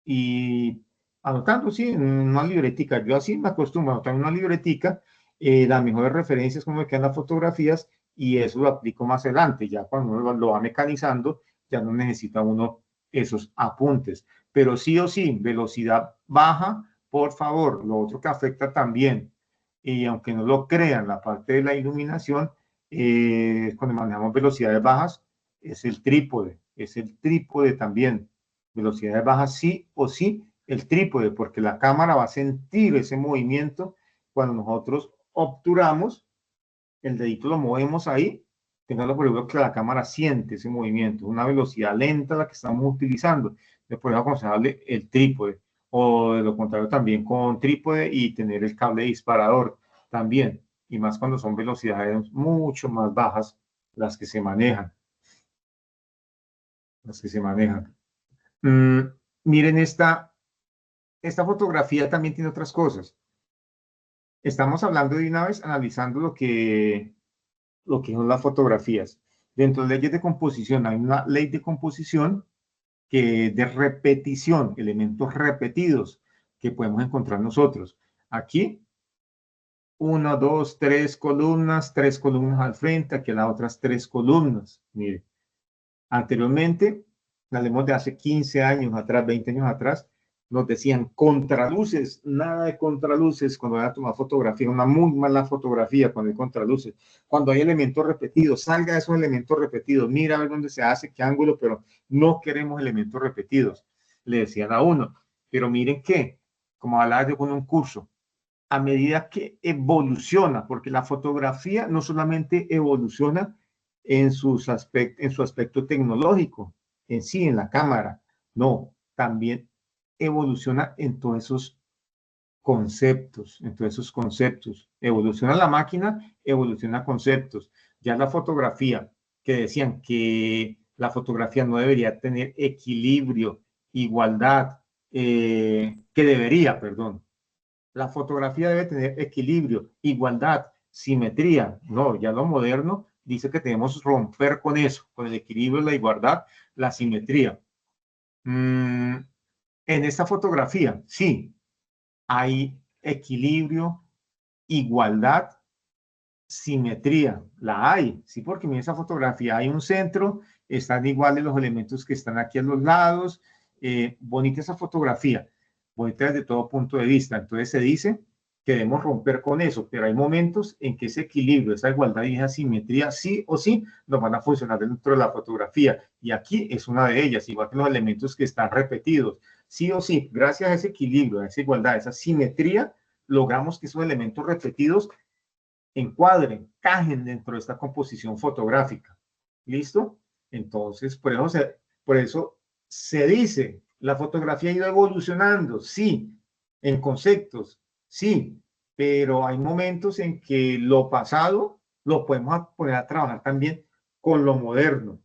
y Anotando, sí, en una libretica. Yo así me acostumbro a anotar en una libretica las mejores referencias, como me quedan las fotografías, y eso lo aplico más adelante. Ya cuando uno lo va mecanizando, ya no necesita uno esos apuntes. Pero sí o sí, velocidad baja, por favor. Lo otro que afecta también, y aunque no lo crean, la parte de la iluminación, cuando manejamos velocidades bajas, es el trípode también. Velocidades bajas sí o sí el trípode, porque la cámara va a sentir ese movimiento cuando nosotros obturamos, el dedito lo movemos ahí, tengamos por ejemplo que la cámara siente ese movimiento, una velocidad lenta la que estamos utilizando. Después es aconsejable el trípode, o de lo contrario también con trípode y tener el cable disparador también, y más cuando son velocidades mucho más bajas las que se manejan, las que se manejan. Mm, miren esta fotografía también tiene otras cosas. Estamos hablando de una vez, analizando lo que son las fotografías. Dentro de leyes de composición hay una ley de composición que de repetición, elementos repetidos que podemos encontrar nosotros. Aquí, una, dos, tres columnas al frente, aquí las otras tres columnas. Mire, anteriormente, hablemos de hace 15 años atrás, 20 años atrás, nos decían contraluces, nada de contraluces cuando van a tomar fotografía, una muy mala fotografía cuando hay contraluces, cuando hay elementos repetidos, salga de esos elementos repetidos, mira a ver dónde se hace, qué ángulo, pero no queremos elementos repetidos, le decían a uno. Pero miren que, como hablaba yo con un curso, a medida que evoluciona, porque la fotografía no solamente evoluciona en en su aspecto tecnológico, en sí, en la cámara, no, también evoluciona en todos esos conceptos, en todos esos conceptos. Evoluciona la máquina, evoluciona conceptos. Ya la fotografía, que decían que la fotografía no debería tener equilibrio, igualdad, que debería, perdón, la fotografía debe tener equilibrio, igualdad, simetría. No, ya lo moderno dice que tenemos que romper con eso, con el equilibrio, la igualdad, la simetría. En esta fotografía, sí, hay equilibrio, igualdad, simetría. La hay, sí, porque en esa fotografía hay un centro, están iguales los elementos que están aquí a los lados. Bonita esa fotografía, bonita desde todo punto de vista. Entonces se dice que debemos romper con eso, pero hay momentos en que ese equilibrio, esa igualdad y esa simetría, sí o sí, no van a funcionar dentro de la fotografía. Y aquí es una de ellas, igual que los elementos que están repetidos. Sí o sí, gracias a ese equilibrio, a esa igualdad, a esa simetría, logramos que esos elementos repetidos encuadren, cajen dentro de esta composición fotográfica. ¿Listo? Entonces, por eso se dice, la fotografía ha ido evolucionando, sí, en conceptos, sí, pero hay momentos en que lo pasado lo podemos poner a trabajar también con lo moderno,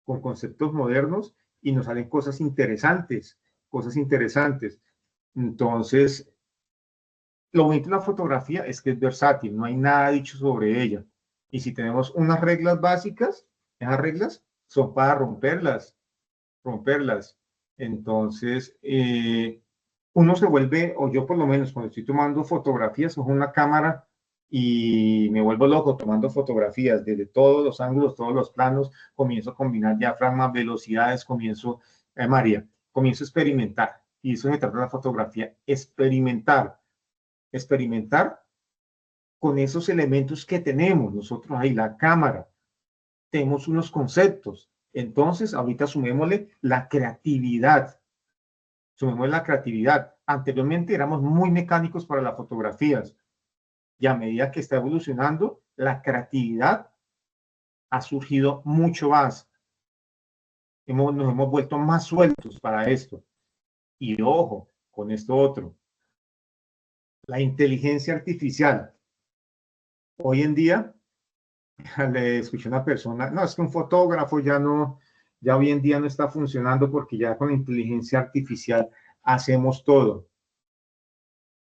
con conceptos modernos, y nos salen cosas interesantes, cosas interesantes. Entonces, lo bonito de la fotografía es que es versátil, no hay nada dicho sobre ella. Y si tenemos unas reglas básicas, esas reglas son para romperlas, romperlas. Entonces, uno se vuelve, o yo por lo menos cuando estoy tomando fotografías, cojo una cámara y me vuelvo loco tomando fotografías desde todos los ángulos, todos los planos, comienzo a combinar diafragmas, velocidades, María, comienzo a experimentar. Y eso se trata de la fotografía, experimentar con esos elementos que tenemos nosotros ahí, la cámara, tenemos unos conceptos. Entonces, ahorita sumémosle la creatividad. Sumémosle la creatividad. Anteriormente éramos muy mecánicos para las fotografías y a medida que está evolucionando, la creatividad ha surgido mucho más. Nos hemos vuelto más sueltos para esto. Y ojo, con esto otro, la inteligencia artificial. Hoy en día, le escuché a una persona, no, es que un fotógrafo ya no, ya hoy en día no está funcionando porque ya con la inteligencia artificial hacemos todo.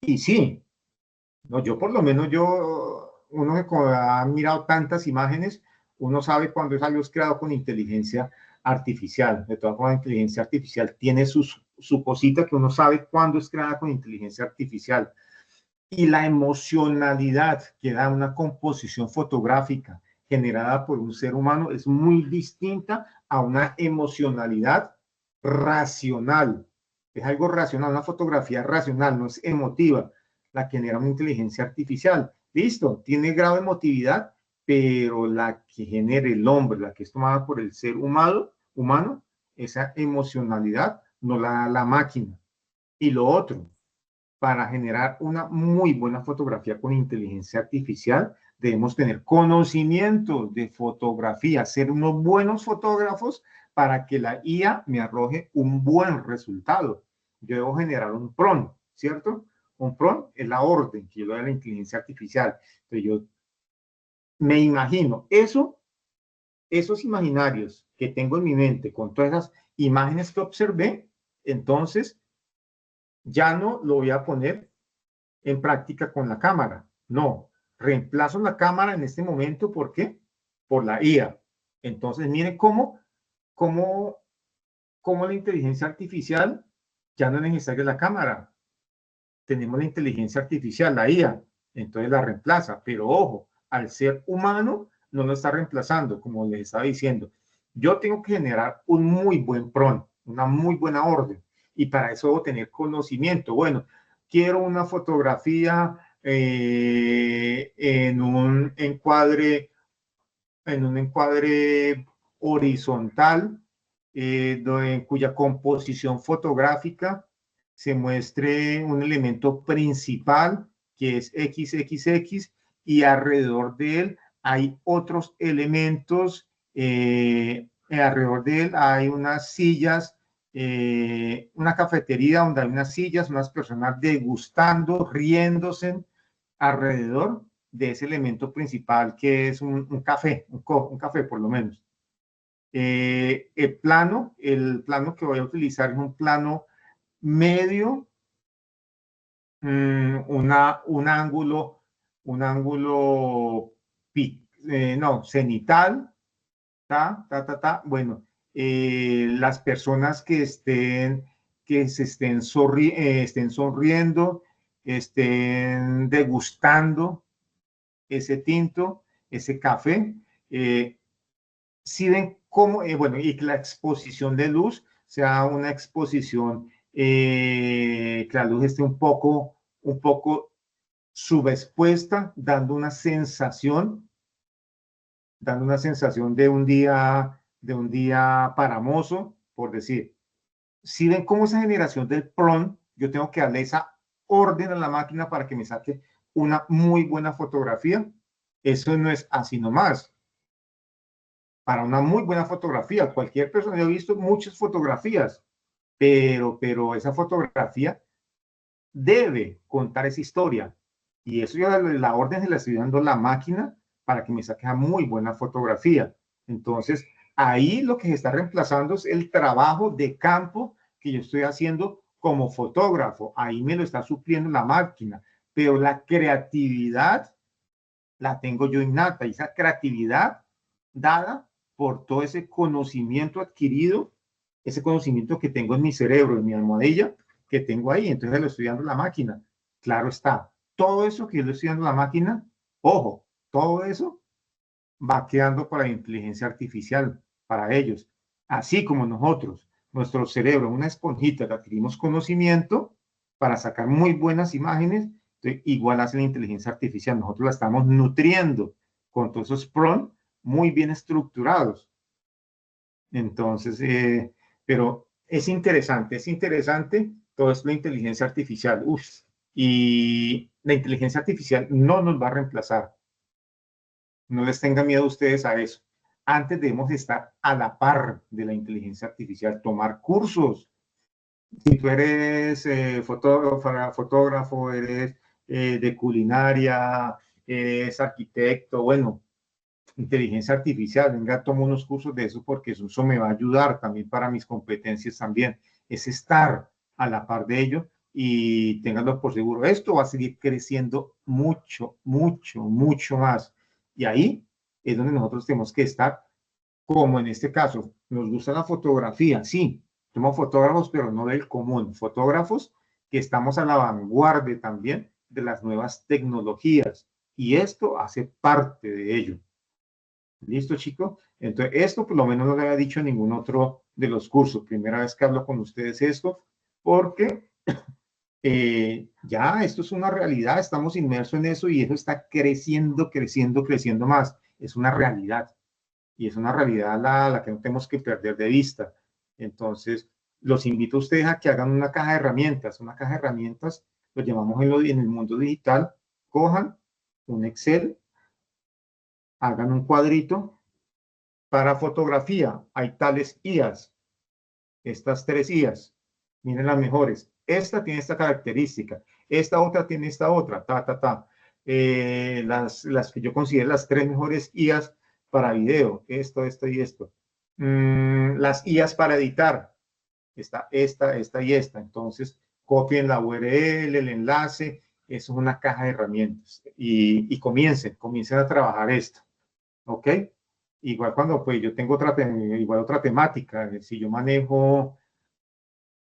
Y sí, no, yo por lo menos uno que ha mirado tantas imágenes, uno sabe cuando es algo creado con inteligencia artificial. De todas formas, la inteligencia artificial tiene su cosita que uno sabe cuándo es creada con inteligencia artificial. Y la emocionalidad que da una composición fotográfica generada por un ser humano es muy distinta a una emocionalidad racional. Es algo racional, una fotografía racional, no es emotiva, la que genera una inteligencia artificial. Listo, tiene grado de emotividad, pero la que genera el hombre, la que es tomada por el ser humano, esa emocionalidad no la da la máquina. Y lo otro, para generar una muy buena fotografía con inteligencia artificial, debemos tener conocimiento de fotografía, ser unos buenos fotógrafos para que la IA me arroje un buen resultado. Yo debo generar un prompt, ¿cierto? Un prompt es la orden que yo le doy a la inteligencia artificial. Entonces yo me imagino esos imaginarios que tengo en mi mente con todas esas imágenes que observé, entonces ya no lo voy a poner en práctica con la cámara. No, reemplazo la cámara en este momento. ¿Por qué? Por la IA. Entonces, miren cómo la inteligencia artificial ya no es necesaria la cámara. Tenemos la inteligencia artificial, la IA, entonces la reemplaza. Pero ojo, al ser humano no lo está reemplazando, como les estaba diciendo. Yo tengo que generar un muy buen prompt, una muy buena orden. Y para eso debo tener conocimiento. Bueno, quiero una fotografía en un encuadre horizontal, en cuya composición fotográfica se muestre un elemento principal que es XXX y alrededor de él hay otros elementos, alrededor de él hay unas sillas, una cafetería donde hay unas sillas, unas personas degustando, riéndose alrededor de ese elemento principal que es un café, un café por lo menos. El plano que voy a utilizar es un plano medio, un ángulo no, cenital, bueno, las personas que estén sonriendo, estén degustando ese tinto, ese café, si ven cómo, bueno, y que la exposición de luz sea una exposición, que la luz esté un poco subexpuesta, dando una sensación de un día paramoso, por decir. Si ven cómo esa generación del prompt, yo tengo que darle esa orden a la máquina para que me saque una muy buena fotografía. Eso no es así nomás. Para una muy buena fotografía, cualquier persona, yo he visto muchas fotografías, pero esa fotografía debe contar esa historia. Y eso yo la orden se la estoy dando a la máquina para que me saque una muy buena fotografía. Entonces, ahí lo que se está reemplazando es el trabajo de campo que yo estoy haciendo como fotógrafo. Ahí me lo está supliendo la máquina, pero la creatividad la tengo yo innata, y esa creatividad dada por todo ese conocimiento adquirido, ese conocimiento que tengo en mi cerebro, en mi almohadilla, que tengo ahí, entonces lo estoy dando a la máquina. Claro está, todo eso que yo le estoy dando a la máquina, ojo, todo eso va quedando para la inteligencia artificial, para ellos. Así como nosotros, nuestro cerebro, una esponjita que adquirimos conocimiento para sacar muy buenas imágenes, igual hace la inteligencia artificial. Nosotros la estamos nutriendo con todos esos prompts muy bien estructurados. Entonces, pero es interesante todo es la inteligencia artificial. Uf, y la inteligencia artificial no nos va a reemplazar. No les tengan miedo ustedes a eso. Antes debemos estar a la par de la inteligencia artificial, tomar cursos. Si tú eres fotógrafo, eres de culinaria, eres arquitecto, bueno, inteligencia artificial, venga, tomo unos cursos de eso porque eso me va a ayudar también para mis competencias también. Es estar a la par de ello y ténganlo por seguro. Esto va a seguir creciendo mucho, mucho, mucho más. Y ahí es donde nosotros tenemos que estar como en este caso, nos gusta la fotografía, sí, somos fotógrafos, pero no del común, fotógrafos que estamos a la vanguardia también de las nuevas tecnologías, y esto hace parte de ello. ¿Listo, chicos? Entonces, esto por lo menos no lo había dicho en ningún otro de los cursos. Primera vez que hablo con ustedes esto, porque ya esto es una realidad, estamos inmersos en eso y eso está creciendo, creciendo, creciendo más. Es una realidad y es una realidad la que no tenemos que perder de vista. Entonces, los invito a ustedes a que hagan una caja de herramientas. Una caja de herramientas, lo llamamos en el mundo digital, cojan un Excel, hagan un cuadrito. Para fotografía hay tales IAs, estas tres IAs, miren las mejores. Esta tiene esta característica, esta otra tiene esta otra, las que yo considero las tres mejores IAs para video, esto y esto. Las IAs para editar, esta y esta. Entonces, copien la URL, el enlace, eso es una caja de herramientas. Y comiencen a trabajar esto, ¿ok? Igual cuando pues yo tengo otra temática, si yo manejo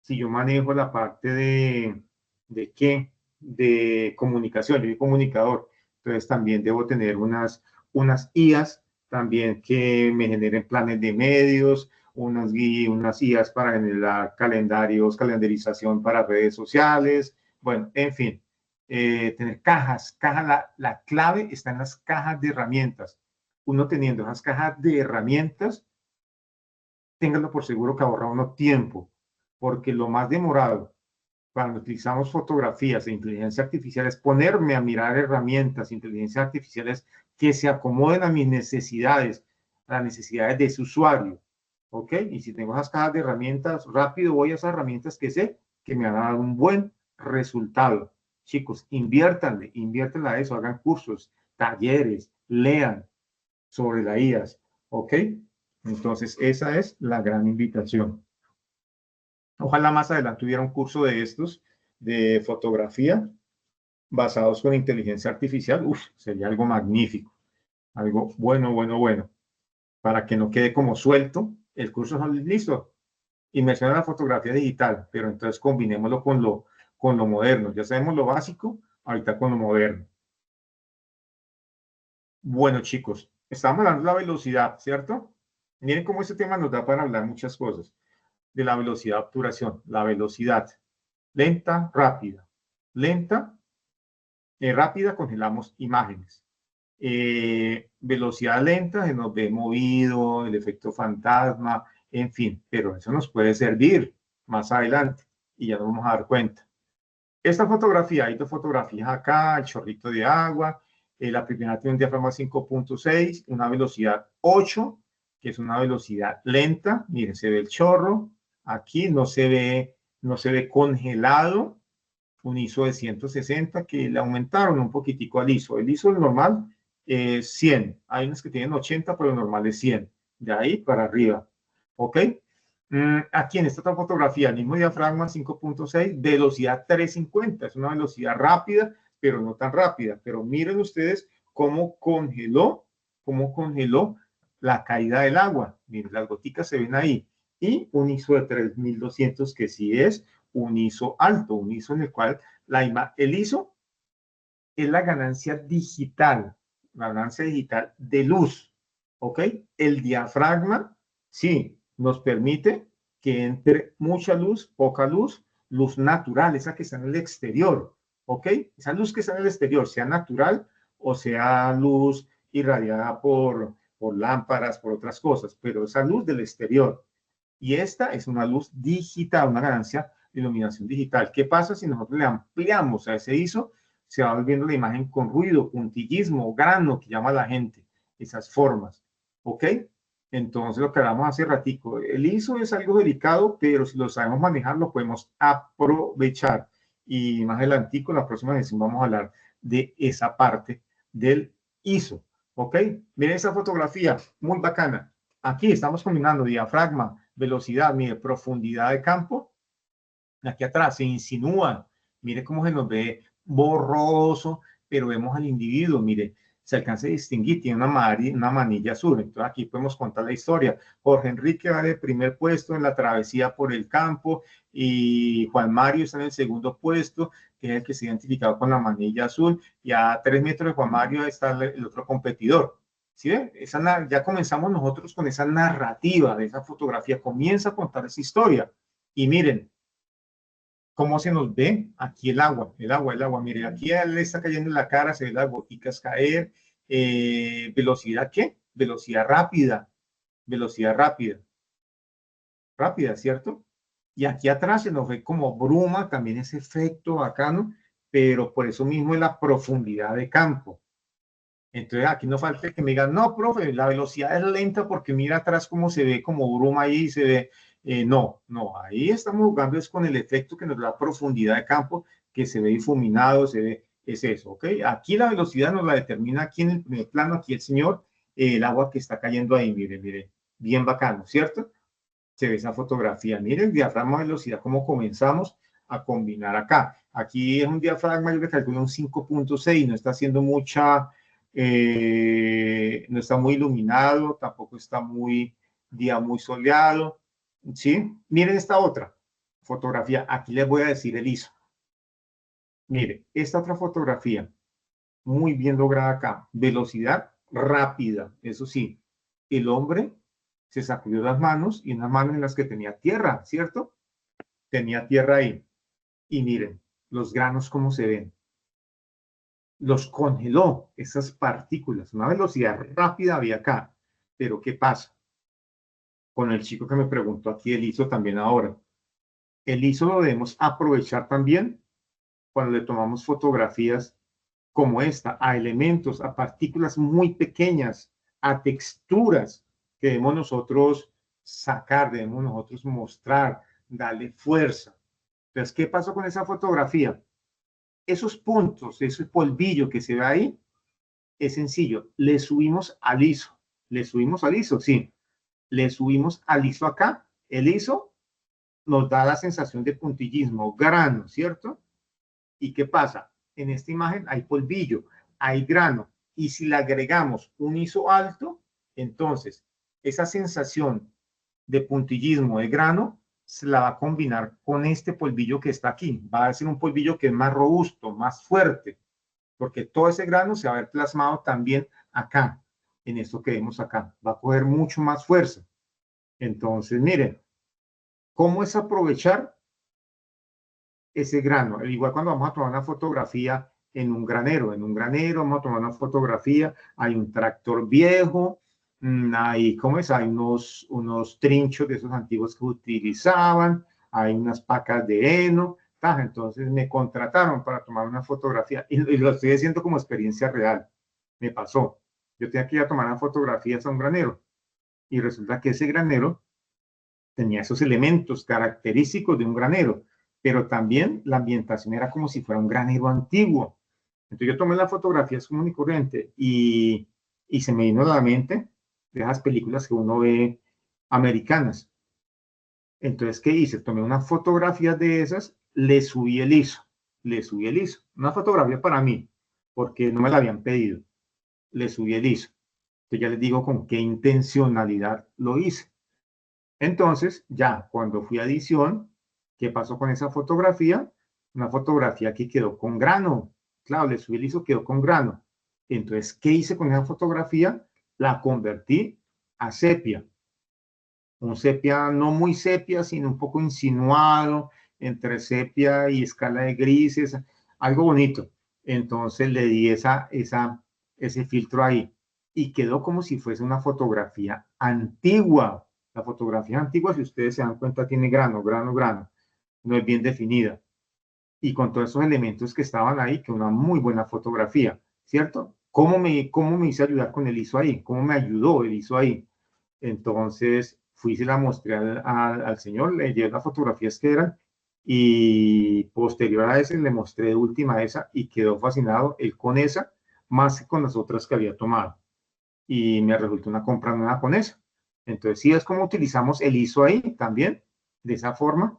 la parte de qué, de comunicación, yo soy comunicador, entonces también debo tener unas IAs también que me generen planes de medios, unas IAs para generar calendarios, calendarización para redes sociales, bueno, en fin, tener la clave está en las cajas de herramientas. Uno teniendo esas cajas de herramientas, ténganlo por seguro que ahorra uno tiempo, porque lo más demorado cuando utilizamos fotografías e inteligencia artificial es ponerme a mirar herramientas, inteligencias artificiales que se acomoden a mis necesidades, a las necesidades de ese usuario, ¿ok? Y si tengo esas cajas de herramientas, rápido voy a esas herramientas que sé que me van a dar un buen resultado. Chicos, inviértanle a eso, hagan cursos, talleres, lean sobre la IAS, ¿ok? Entonces, esa es la gran invitación. Ojalá más adelante hubiera un curso de estos, de fotografía, basados con inteligencia artificial. Uf, sería algo magnífico, algo bueno, bueno, bueno, para que no quede como suelto. El curso es listo, inmersión en la fotografía digital, pero entonces combinémoslo con lo moderno. Ya sabemos lo básico, ahorita con lo moderno. Bueno, chicos, estamos hablando de la velocidad, ¿cierto? Miren cómo este tema nos da para hablar muchas cosas. De la velocidad de obturación, la velocidad lenta, rápida. Lenta, rápida, congelamos imágenes. Velocidad lenta, se nos ve movido, el efecto fantasma, en fin, pero eso nos puede servir más adelante y ya nos vamos a dar cuenta. Esta fotografía, hay dos fotografías acá, el chorrito de agua, la primera tiene un diafragma 5.6, una velocidad 8, que es una velocidad lenta, miren, se ve el chorro, aquí no se ve congelado, un ISO de 160 que le aumentaron un poquitico al ISO. El ISO normal es 100. Hay unos que tienen 80, pero el normal es 100. De ahí para arriba. ¿Ok? Aquí en esta otra fotografía, el mismo diafragma 5.6, velocidad 350. Es una velocidad rápida, pero no tan rápida. Pero miren ustedes cómo congeló la caída del agua. Miren, las goticas se ven ahí. Y un ISO de 3200 que sí es un ISO alto, un ISO en el cual el ISO es la ganancia digital de luz, ¿ok? El diafragma, sí, nos permite que entre mucha luz, poca luz, luz natural, esa que está en el exterior, ¿ok? Esa luz que está en el exterior, sea natural o sea luz irradiada por lámparas, por otras cosas, pero esa luz del exterior. Y esta es una luz digital, una ganancia de iluminación digital. ¿Qué pasa si nosotros le ampliamos a ese ISO? Se va volviendo la imagen con ruido, puntillismo, grano, que llama la gente, esas formas. ¿Ok? Entonces, lo que hablamos hace ratico, el ISO es algo delicado, pero si lo sabemos manejar, lo podemos aprovechar. Y más adelantico, la próxima sesión vamos a hablar de esa parte del ISO. ¿Ok? Miren esa fotografía, muy bacana. Aquí estamos combinando diafragma, velocidad, mire, profundidad de campo. Aquí atrás se insinúa, mire cómo se nos ve borroso, pero vemos al individuo, mire, se alcanza a distinguir, tiene una manilla azul. Entonces aquí podemos contar la historia. Jorge Enrique va de primer puesto en la travesía por el campo y Juan Mario está en el segundo puesto, que es el que se ha identificado con la manilla azul, y a 3 metros de Juan Mario está el otro competidor. ¿Sí ven? Ya comenzamos nosotros con esa narrativa de esa fotografía, comienza a contar esa historia. Y miren, cómo se nos ve aquí el agua. Mire, aquí le está cayendo en la cara, se ve las goticas caer. ¿Velocidad qué? Velocidad rápida, ¿cierto? Y aquí atrás se nos ve como bruma, también ese efecto bacano, pero por eso mismo es la profundidad de campo. Entonces aquí no falta que me digan, no, profe, la velocidad es lenta porque mira atrás cómo se ve como bruma ahí, se ve. No, ahí estamos jugando es con el efecto que nos da profundidad de campo, que se ve difuminado, se ve, es eso, ¿ok? Aquí la velocidad nos la determina aquí en el primer plano, aquí el señor, el agua que está cayendo ahí, mire, bien bacano, ¿cierto? Se ve esa fotografía, mire el diafragma de velocidad, cómo comenzamos a combinar acá. Aquí es un diafragma, yo le calculo un 5.6, no está haciendo no está muy iluminado, tampoco está día muy soleado, ¿sí? Miren esta otra fotografía, aquí les voy a decir el ISO. Mire, esta otra fotografía, muy bien lograda acá, velocidad rápida, eso sí, el hombre se sacudió las manos y unas manos en las que tenía tierra, ¿cierto? Tenía tierra ahí. Y miren, los granos cómo se ven. Los congeló, esas partículas, una velocidad rápida había acá. Pero ¿qué pasa? Con el chico que me preguntó aquí el ISO también ahora. El ISO lo debemos aprovechar también cuando le tomamos fotografías como esta, a elementos, a partículas muy pequeñas, a texturas que debemos nosotros sacar, debemos nosotros mostrar, darle fuerza. Entonces, ¿qué pasó con esa fotografía? Esos puntos, ese polvillo que se ve ahí, es sencillo. Le subimos al ISO. Sí. Le subimos al ISO acá. El ISO nos da la sensación de puntillismo, grano, ¿cierto? ¿Y qué pasa? En esta imagen hay polvillo, hay grano. Y si le agregamos un ISO alto, entonces esa sensación de puntillismo, de grano, se la va a combinar con este polvillo que está aquí. Va a ser un polvillo que es más robusto, más fuerte, porque todo ese grano se va a ver plasmado también acá, en esto que vemos acá. Va a coger mucho más fuerza. Entonces, miren, ¿cómo es aprovechar ese grano? Igual cuando vamos a tomar una fotografía en un granero vamos a tomar una fotografía, hay un tractor viejo, hay, ¿cómo es? Hay unos trinchos de esos antiguos que utilizaban, hay unas pacas de heno, entonces me contrataron para tomar una fotografía y lo estoy haciendo como experiencia real. Me pasó. Yo tenía que ir a tomar unas fotografías a un granero y resulta que ese granero tenía esos elementos característicos de un granero, pero también la ambientación era como si fuera un granero antiguo. Entonces yo tomé las fotografías común y corriente y se me vino a la mente de esas películas que uno ve americanas. Entonces, ¿qué hice? Tomé unas fotografías de esas, le subí el ISO, una fotografía para mí, porque no me la habían pedido, le subí el ISO. Entonces ya les digo con qué intencionalidad lo hice. Entonces, ya cuando fui a edición, ¿qué pasó con esa fotografía? Una fotografía que quedó con grano. Claro, le subí el ISO, quedó con grano. Entonces, ¿qué hice con esa fotografía? La convertí a sepia. Un sepia, no muy sepia, sino un poco insinuado, entre sepia y escala de grises, algo bonito. Entonces le di ese filtro ahí y quedó como si fuese una fotografía antigua. La fotografía antigua, si ustedes se dan cuenta, tiene grano, no es bien definida. Y con todos esos elementos que estaban ahí, que una muy buena fotografía, ¿cierto? ¿Cómo me hice ayudar con el ISO ahí? ¿Cómo me ayudó el ISO ahí? Entonces fui y se la mostré al señor, le llevé las fotografías que eran y posterior a ese le mostré de última esa y quedó fascinado él con esa más que con las otras que había tomado. Y me resultó una compra nueva con esa. Entonces sí es como utilizamos el ISO ahí también, de esa forma.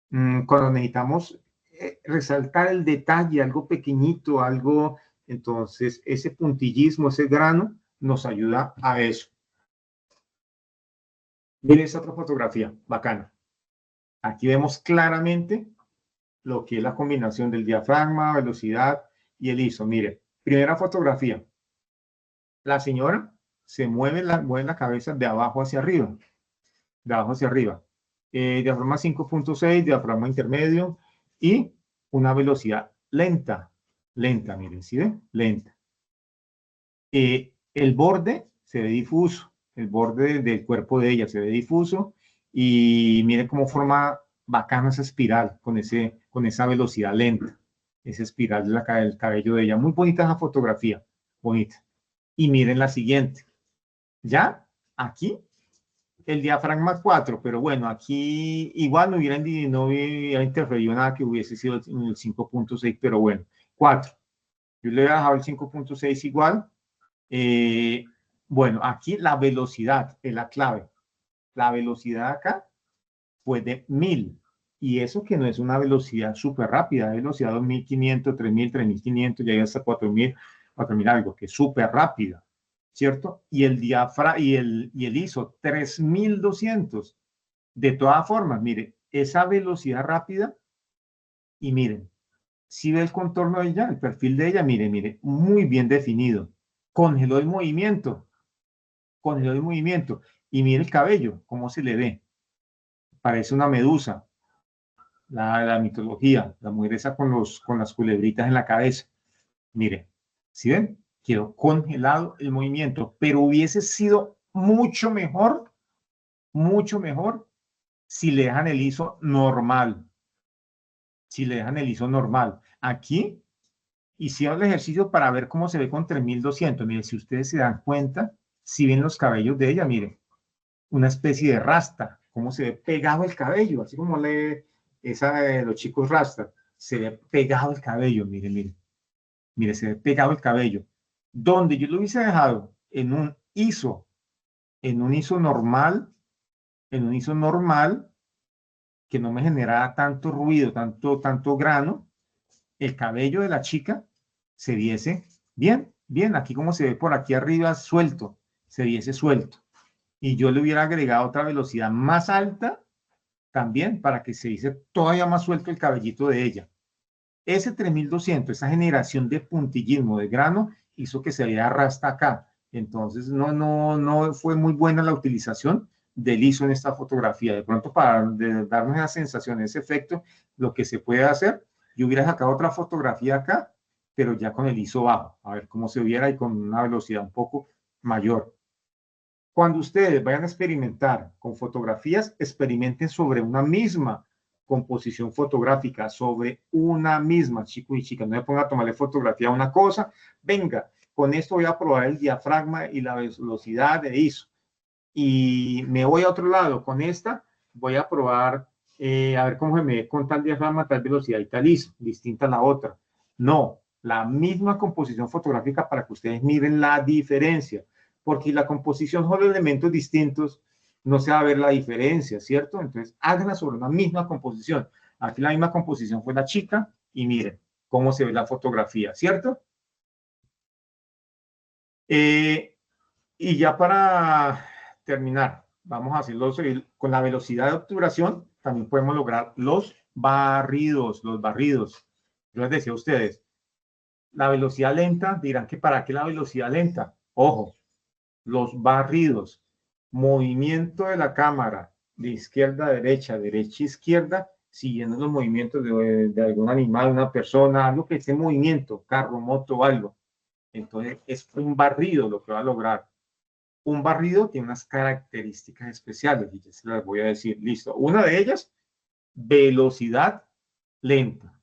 Cuando necesitamos resaltar el detalle, algo pequeñito, algo Entonces, ese puntillismo, ese grano, nos ayuda a eso. Miren esta otra fotografía, bacana. Aquí vemos claramente lo que es la combinación del diafragma, velocidad y el ISO. Mire, primera fotografía. La señora se mueve la cabeza de abajo hacia arriba. De abajo hacia arriba. Diafragma 5.6, diafragma intermedio y una velocidad lenta. Lenta, miren, ¿sí ven? Lenta. El borde se ve difuso. El borde del cuerpo de ella se ve difuso. Y miren cómo forma bacana esa espiral con esa velocidad lenta. Esa espiral del cabello de ella. Muy bonita esa fotografía. Bonita. Y miren la siguiente. Ya, aquí, el diafragma 4, pero bueno, aquí igual no hubiera interferido nada que hubiese sido en el 5.6, pero bueno, 4. Yo le he dejado el 5.6 igual. Bueno, aquí la velocidad es la clave. La velocidad acá fue de 1000. Y eso que no es una velocidad súper rápida, velocidad 2500, 3000, 3500, ya llega hasta 4000, 4000 algo, que es súper rápida, ¿cierto? Y el diafragma y el ISO 3200. De todas formas, mire, esa velocidad rápida, y miren, si ve el contorno de ella, el perfil de ella, mire, muy bien definido. Congeló el movimiento, y mire el cabello, cómo se le ve. Parece una medusa. La mitología, la mujer esa con las culebritas en la cabeza. Mire, ¿sí ven? Quedó congelado el movimiento, pero hubiese sido mucho mejor si le dejan el ISO normal. Si le dejan el ISO normal. Aquí hicieron el ejercicio para ver cómo se ve con 3200. Mire, si ustedes se dan cuenta, si ven los cabellos de ella, mire, una especie de rasta, cómo se ve pegado el cabello, así como los chicos rasta, se ve pegado el cabello, mire, se ve pegado el cabello. Donde yo lo hubiese dejado en un ISO normal, que no me generara tanto ruido, tanto grano, el cabello de la chica se viese bien, aquí como se ve por aquí arriba suelto, se viese suelto. Y yo le hubiera agregado otra velocidad más alta también para que se viese todavía más suelto el cabellito de ella. Ese 3200, esa generación de puntillismo de grano, hizo que se viera hasta acá. Entonces, no fue muy buena la utilización del ISO en esta fotografía. De pronto, para darnos esa sensación, ese efecto, lo que se puede hacer, yo hubiera sacado otra fotografía acá, pero ya con el ISO bajo, a ver cómo se viera y con una velocidad un poco mayor. Cuando ustedes vayan a experimentar con fotografías, experimenten sobre una misma composición fotográfica, sobre una misma, chicos y chicas. No me pongan a tomarle fotografía a una cosa. Venga, con esto voy a probar el diafragma y la velocidad de ISO. Y me voy a otro lado. Con esta voy a probar, a ver cómo se me ve con tal diafragma, tal velocidad y tal ISO, distinta a la otra. No, la misma composición fotográfica para que ustedes miren la diferencia. Porque la composición son elementos distintos, no se va a ver la diferencia, ¿cierto? Entonces, háganla sobre una misma composición. Aquí la misma composición fue la chica y miren cómo se ve la fotografía, ¿cierto? Y ya para terminar, vamos a hacerlo con la velocidad de obturación, también podemos lograr los barridos. Yo les decía a ustedes, la velocidad lenta, dirán que ¿para qué la velocidad lenta? Ojo, los barridos, movimiento de la cámara de izquierda a derecha, derecha a izquierda, siguiendo los movimientos de algún animal, una persona, algo que esté en movimiento, carro, moto, algo. Entonces es un barrido lo que va a lograr. Un barrido tiene unas características especiales y ya se las voy a decir. Listo. Una de ellas, velocidad lenta.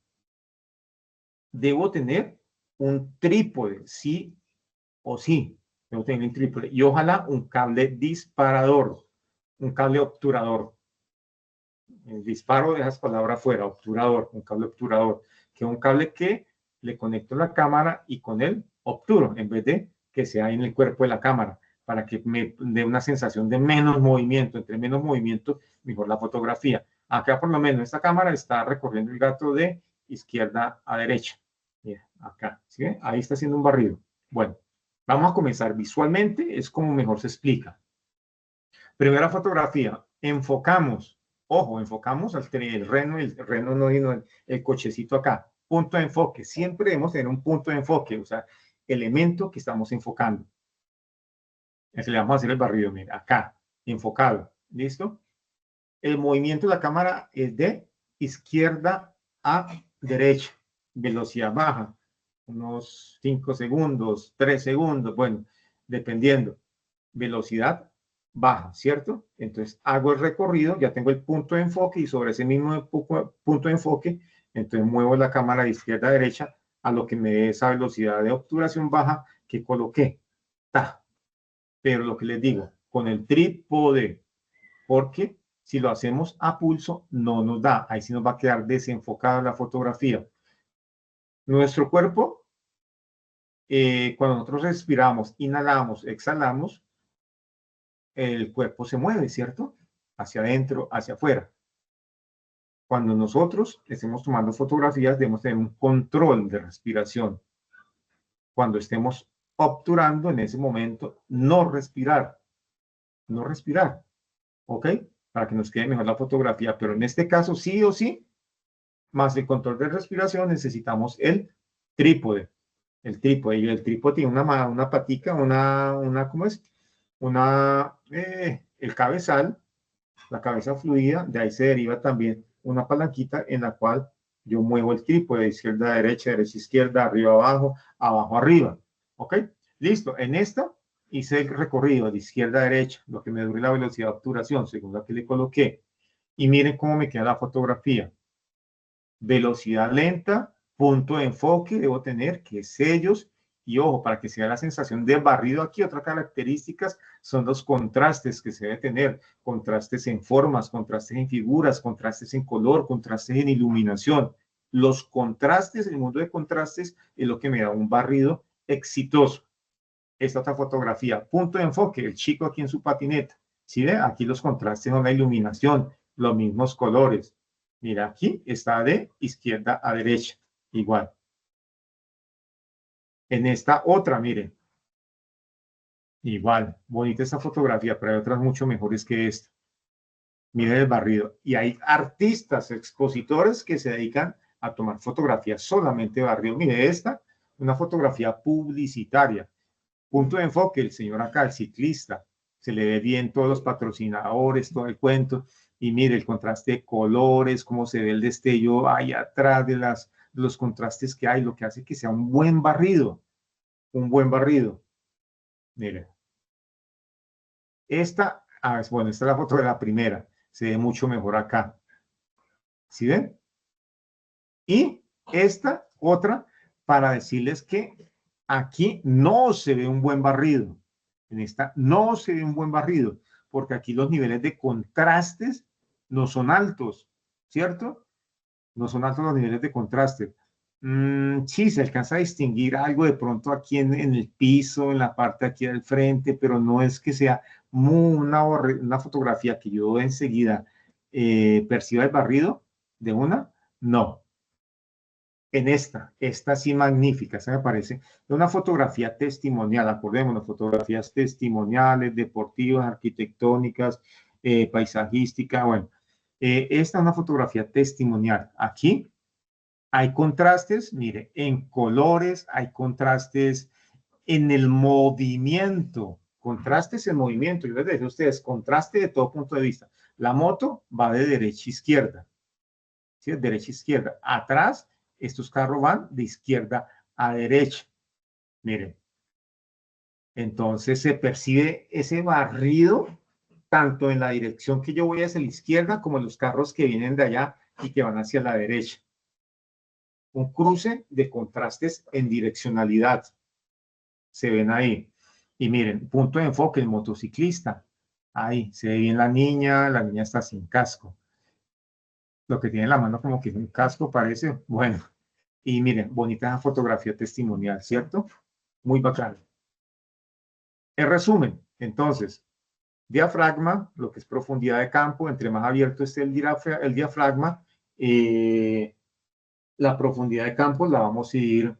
Debo tener un trípode, sí o sí. Debo tener un trípode. Y ojalá un cable disparador, un cable obturador. El disparo de esas palabras fuera, obturador, un cable obturador, que es un cable que le conecto la cámara y con él obturo, en vez de que sea en el cuerpo de la cámara, para que me dé una sensación de menos movimiento. Entre menos movimiento, mejor la fotografía. Acá por lo menos esta cámara está recorriendo el gato de izquierda a derecha. Mira, acá, ¿sí ve? Ahí está haciendo un barrido. Bueno, vamos a comenzar visualmente, es como mejor se explica. Primera fotografía, enfocamos, ojo, enfocamos el reno no, el cochecito acá, punto de enfoque, siempre debemos tener un punto de enfoque, o sea, elemento que estamos enfocando. Entonces le vamos a hacer el barrido, mira, acá, enfocado, ¿listo? El movimiento de la cámara es de izquierda a derecha, velocidad baja, unos 5 segundos, 3 segundos, bueno, dependiendo, velocidad baja, ¿cierto? Entonces hago el recorrido, ya tengo el punto de enfoque y sobre ese mismo punto de enfoque, entonces muevo la cámara de izquierda a derecha a lo que me dé esa velocidad de obturación baja que coloqué. Pero lo que les digo, con el trípode, porque si lo hacemos a pulso, no nos da. Ahí sí nos va a quedar desenfocada la fotografía. Nuestro cuerpo, cuando nosotros respiramos, inhalamos, exhalamos, el cuerpo se mueve, ¿cierto? Hacia adentro, hacia afuera. Cuando nosotros estemos tomando fotografías, debemos tener un control de respiración. Cuando estemos obturando, en ese momento, no respirar. No respirar. ¿Ok? Para que nos quede mejor la fotografía. Pero en este caso, sí o sí, más el control de respiración, necesitamos el trípode. El trípode. Y el trípode tiene una patica, ¿cómo es? El cabezal, la cabeza fluida, de ahí se deriva también una palanquita en la cual yo muevo el trípode de izquierda a derecha, derecha a izquierda, arriba abajo, abajo arriba. ¿Ok? Listo. En esta hice el recorrido de izquierda a derecha, lo que me dure la velocidad de obturación, según la que le coloqué. Y miren cómo me queda la fotografía. Velocidad lenta, punto de enfoque, debo tener que sellos y ojo, para que sea la sensación de barrido aquí, otras características son los contrastes que se debe tener, contrastes en formas, contrastes en figuras, contrastes en color, contrastes en iluminación. Los contrastes, el mundo de contrastes es lo que me da un barrido exitoso. Esta otra fotografía, punto de enfoque, el chico aquí en su patineta. ¿Sí ve? Aquí los contrastes son la iluminación, los mismos colores. Mira, aquí está de izquierda a derecha, igual. En esta otra, miren, igual, bonita esta fotografía, pero hay otras mucho mejores que esta. Miren el barrido. Y hay artistas, expositores que se dedican a tomar fotografías solamente barrido. Mire esta, una fotografía publicitaria. Punto de enfoque, el señor acá, el ciclista. Se le ve bien todos los patrocinadores, todo el cuento. Y mire el contraste de colores, cómo se ve el destello ahí atrás de los contrastes que hay, lo que hace que sea un buen barrido. Un buen barrido. Mire. Bueno, esta es la foto de la primera. Se ve mucho mejor acá. ¿Sí ven? Y esta otra para decirles que aquí no se ve un buen barrido. En esta no se ve un buen barrido, porque aquí los niveles de contrastes no son altos, ¿cierto? No son altos los niveles de contraste. Sí, se alcanza a distinguir algo de pronto aquí en el piso, en la parte aquí del frente, pero no es que sea una fotografía que yo enseguida perciba el barrido de una, no. En esta sí magnífica, esta me parece, una fotografía testimonial, acordémonos, fotografías testimoniales, deportivas, arquitectónicas, paisajística, bueno, esta es una fotografía testimonial. Aquí hay contrastes, mire, en colores, hay contrastes en el movimiento, contrastes en movimiento, yo les decía a ustedes, contraste de todo punto de vista. La moto va de derecha a izquierda, ¿sí? De derecha a izquierda. Atrás, estos carros van de izquierda a derecha. Miren. Entonces se percibe ese barrido tanto en la dirección que yo voy hacia la izquierda como en los carros que vienen de allá y que van hacia la derecha. Un cruce de contrastes en direccionalidad. Se ven ahí. Y miren, punto de enfoque, el motociclista. Ahí se ve bien la niña está sin casco. Lo que tiene en la mano como que es un casco parece, bueno. Y miren, bonita fotografía testimonial, ¿cierto? Muy bacana. En resumen, entonces, diafragma, lo que es profundidad de campo, entre más abierto esté el diafragma, la profundidad de campo la vamos a ir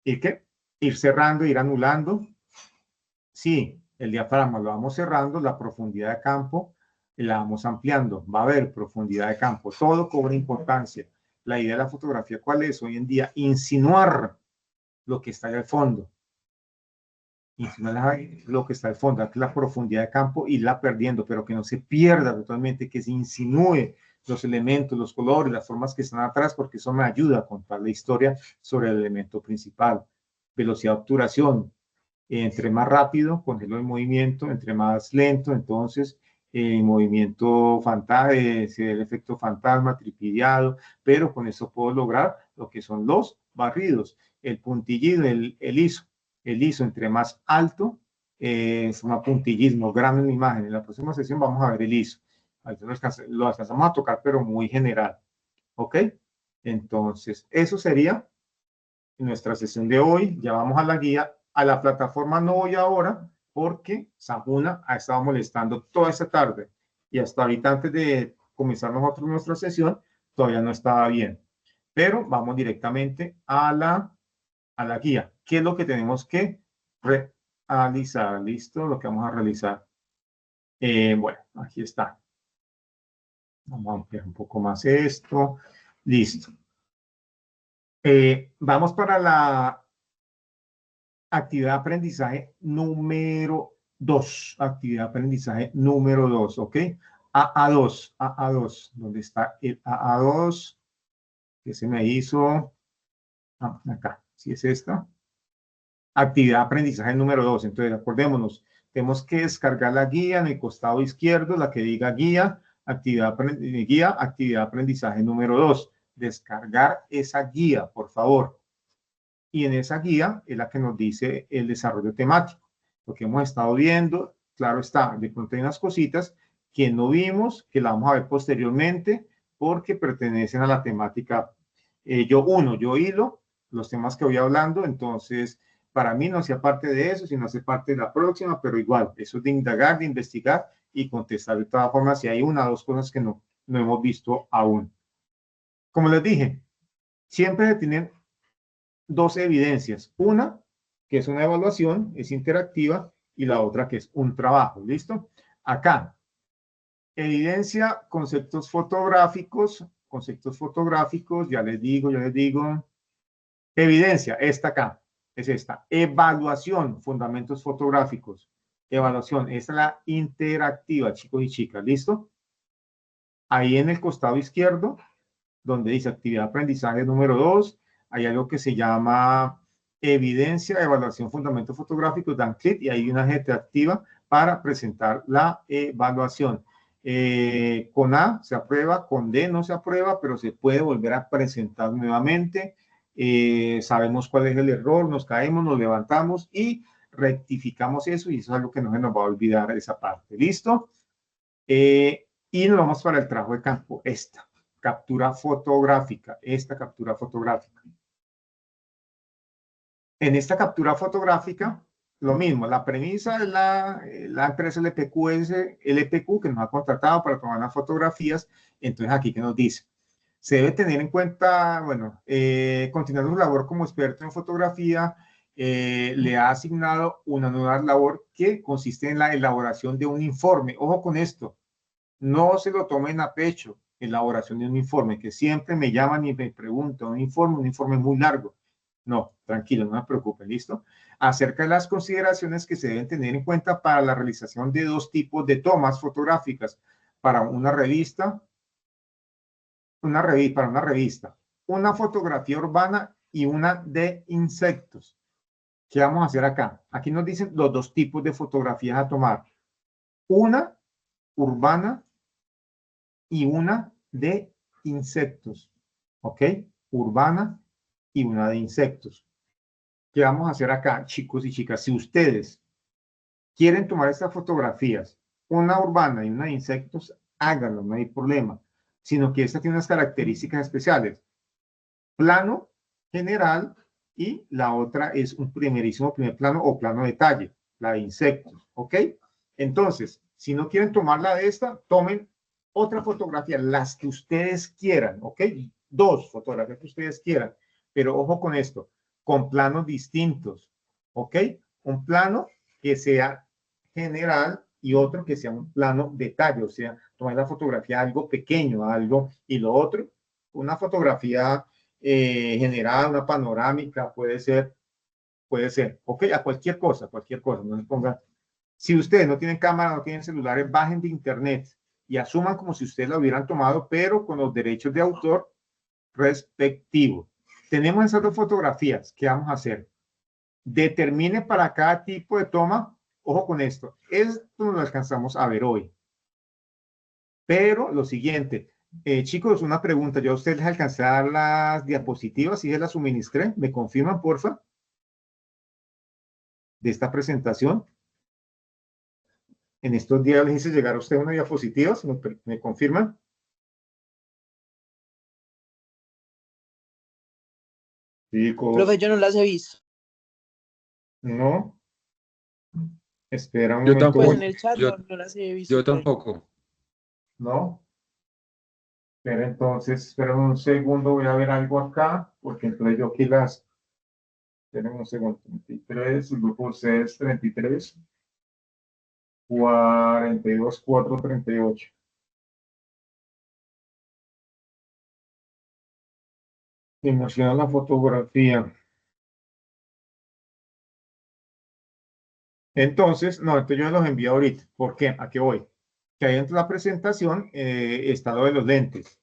¿Y qué? Ir cerrando, ir anulando. Sí, el diafragma lo vamos cerrando, la profundidad de campo la vamos ampliando. Va a haber profundidad de campo. Todo cobra importancia. La idea de la fotografía, ¿cuál es? Hoy en día, insinuar lo que está en el fondo. Insinuar lo que está al fondo, la profundidad de campo, irla perdiendo, pero que no se pierda totalmente, que se insinúe los elementos, los colores, las formas que están atrás, porque eso me ayuda a contar la historia sobre el elemento principal. Velocidad de obturación. Entre más rápido, congelo el movimiento, entre más lento, entonces el movimiento fantasma, el efecto fantasma, tripidiado, pero con eso puedo lograr lo que son los barridos, el puntillido, el ISO. El ISO entre más alto, es un puntillismo grande en la imagen. En la próxima sesión vamos a ver el ISO. Lo alcanzamos a tocar, pero muy general. ¿Ok? Entonces, eso sería nuestra sesión de hoy. Ya vamos a la guía. A la plataforma no voy ahora porque Samuna ha estado molestando toda esta tarde y hasta ahorita antes de comenzar nosotros nuestra sesión todavía no estaba bien. Pero vamos directamente a la guía. ¿Qué es lo que tenemos que realizar? ¿Listo? Lo que vamos a realizar. Bueno, aquí está. Vamos a ampliar un poco más esto. Listo. Vamos para la actividad de aprendizaje número 2. Actividad de aprendizaje número 2, ¿ok? AA2. ¿Dónde está el AA2? ¿Qué se me hizo? Acá. ¿Sí es esta? Actividad de aprendizaje número 2. Entonces, acordémonos, tenemos que descargar la guía en el costado izquierdo, la que diga guía, actividad de aprendizaje número 2. Descargar esa guía, por favor. Y en esa guía es la que nos dice el desarrollo temático. Lo que hemos estado viendo, claro está, de pronto hay unas cositas que no vimos, que la vamos a ver posteriormente, porque pertenecen a la temática yo hilo, los temas que voy hablando, entonces para mí no hacía parte de eso, sino hace parte de la próxima, pero igual, eso es de indagar, de investigar y contestar de todas formas si hay una o dos cosas que no hemos visto aún. Como les dije, siempre tienen dos evidencias. Una, que es una evaluación, es interactiva, y la otra que es un trabajo. ¿Listo? Acá, evidencia, conceptos fotográficos, ya les digo. Evidencia, esta acá, es esta. Evaluación, fundamentos fotográficos. Evaluación, esta es la interactiva, chicos y chicas. ¿Listo? Ahí en el costado izquierdo, donde dice actividad de aprendizaje número 2, hay algo que se llama evidencia, evaluación, fundamentos fotográficos, dan clic y hay una gente activa para presentar la evaluación. Con A se aprueba, con D no se aprueba, pero se puede volver a presentar nuevamente. Sabemos cuál es el error, nos caemos, nos levantamos y rectificamos eso y eso es algo que no se nos va a olvidar esa parte. ¿Listo? Y nos vamos para el trabajo de campo, esta captura fotográfica. En esta captura fotográfica, lo mismo, la premisa es la empresa LPQ que nos ha contratado para tomar las fotografías. Entonces, aquí que nos dice, se debe tener en cuenta, bueno, continuando su labor como experto en fotografía, le ha asignado una nueva labor que consiste en la elaboración de un informe. Ojo con esto, no se lo tomen a pecho, elaboración de un informe, que siempre me llaman y me preguntan, un informe muy largo. No, tranquilo, no me preocupen, ¿listo? Acerca de las consideraciones que se deben tener en cuenta para la realización de dos tipos de tomas fotográficas para una revista, una fotografía urbana y una de insectos. ¿Qué vamos a hacer acá? Aquí nos dicen los dos tipos de fotografías a tomar. Una urbana y una de insectos, ¿ok? Urbana y una de insectos. ¿Qué vamos a hacer acá, chicos y chicas? Si ustedes quieren tomar estas fotografías, una urbana y una de insectos, háganlo, no hay problema, sino que esta tiene unas características especiales. Plano general y la otra es un primer plano o plano detalle, la de insectos, ¿ok? Entonces, si no quieren tomarla de esta, tomen otra fotografía, las que ustedes quieran, ¿ok? Dos fotografías que ustedes quieran, pero ojo con esto, con planos distintos, ¿ok? Un plano que sea general y otro que sea un plano detalle, o sea, tomar la fotografía algo pequeño, algo, y lo otro, una fotografía general, una panorámica, puede ser, ¿ok? A cualquier cosa, no se pongan. Si ustedes no tienen cámara, no tienen celulares, bajen de internet y asuman como si ustedes la hubieran tomado, pero con los derechos de autor respectivos. Tenemos esas dos fotografías. ¿Qué vamos a hacer? Determine para cada tipo de toma, ojo con esto, esto no lo alcanzamos a ver hoy. Pero lo siguiente, chicos, una pregunta, yo a ustedes les alcancé a dar las diapositivas y se las suministré, ¿me confirman, porfa? De esta presentación. En estos días les hice llegar a ustedes una diapositiva, ¿me confirman? Chicos, Profe, yo no las he visto. no. Espera un Yo momento. Pues tampoco. en el chat Yo, no las he visto. yo tampoco. No. Pero entonces, espera un segundo, voy a ver algo acá, porque entonces yo aquí las. Esperen un segundo. 33, el grupo C es 33, 42, 4, 38. Emociona la fotografía. Entonces, no, entonces yo los envío ahorita. ¿Por qué? ¿A qué voy? Que ahí dentro de la presentación está lo de los lentes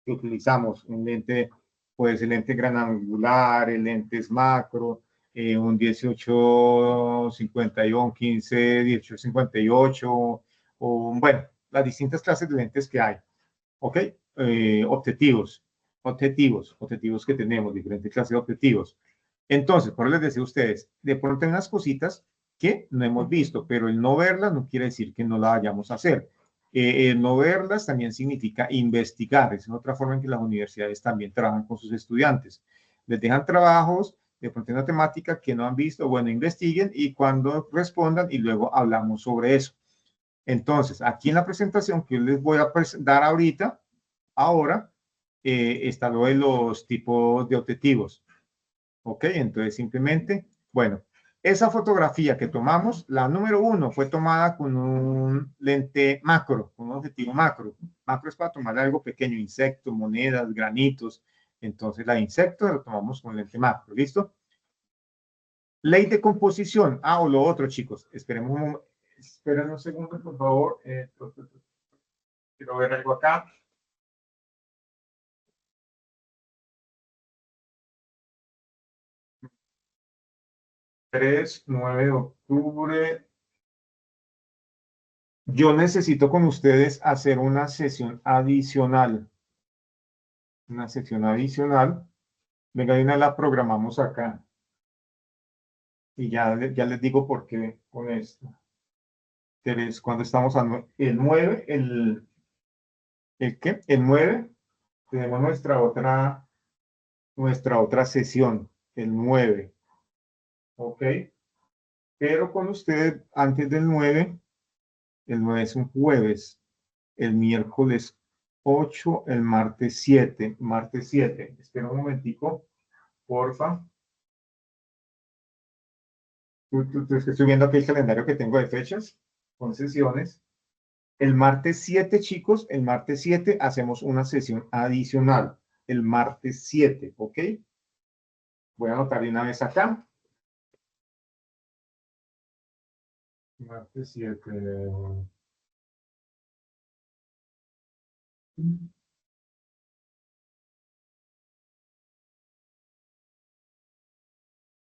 que utilizamos. Un lente, pues el lente gran angular, el lente es macro, un 18-51, un 15-18-58, o bueno, las distintas clases de lentes que hay. ¿Ok? Objetivos que tenemos, diferentes clases de objetivos. Entonces, por eso les decía a ustedes, de pronto hay unas cositas que no hemos visto, pero el no verlas no quiere decir que no la vayamos a hacer. El no verlas también significa investigar. Es otra forma en que las universidades también trabajan con sus estudiantes. Les dejan trabajos, de pronto una temática que no han visto, bueno, investiguen y cuando respondan y luego hablamos sobre eso. Entonces, aquí en la presentación que les voy a dar ahorita, ahora, está lo de los tipos de objetivos. ¿Ok? Entonces, simplemente, bueno, esa fotografía que tomamos, la número 1, fue tomada con un lente macro, con un objetivo macro. Macro es para tomar algo pequeño, insectos, monedas, granitos. Entonces, la de insectos la tomamos con lente macro. ¿Listo? Ley de composición. Ah, o lo otro, chicos. Esperemos un momento. Esperen un segundo, por favor. Quiero ver algo acá. 9 de octubre. Yo necesito con ustedes hacer una sesión adicional. Una sesión adicional. Venga, de una la programamos acá. Y ya les digo por qué con esto. Cuando estamos el 9, ¿el qué? El 9, tenemos nuestra otra sesión, el 9. ¿Ok? Pero con ustedes, antes del 9, el 9 es un jueves, el miércoles 8, el martes 7. Martes 7. Espera un momentico, porfa. Estoy viendo aquí el calendario que tengo de fechas, con sesiones. El martes 7, chicos, el martes 7 hacemos una sesión adicional. El martes 7, ¿ok? Voy a anotar de una vez acá. Martes 7.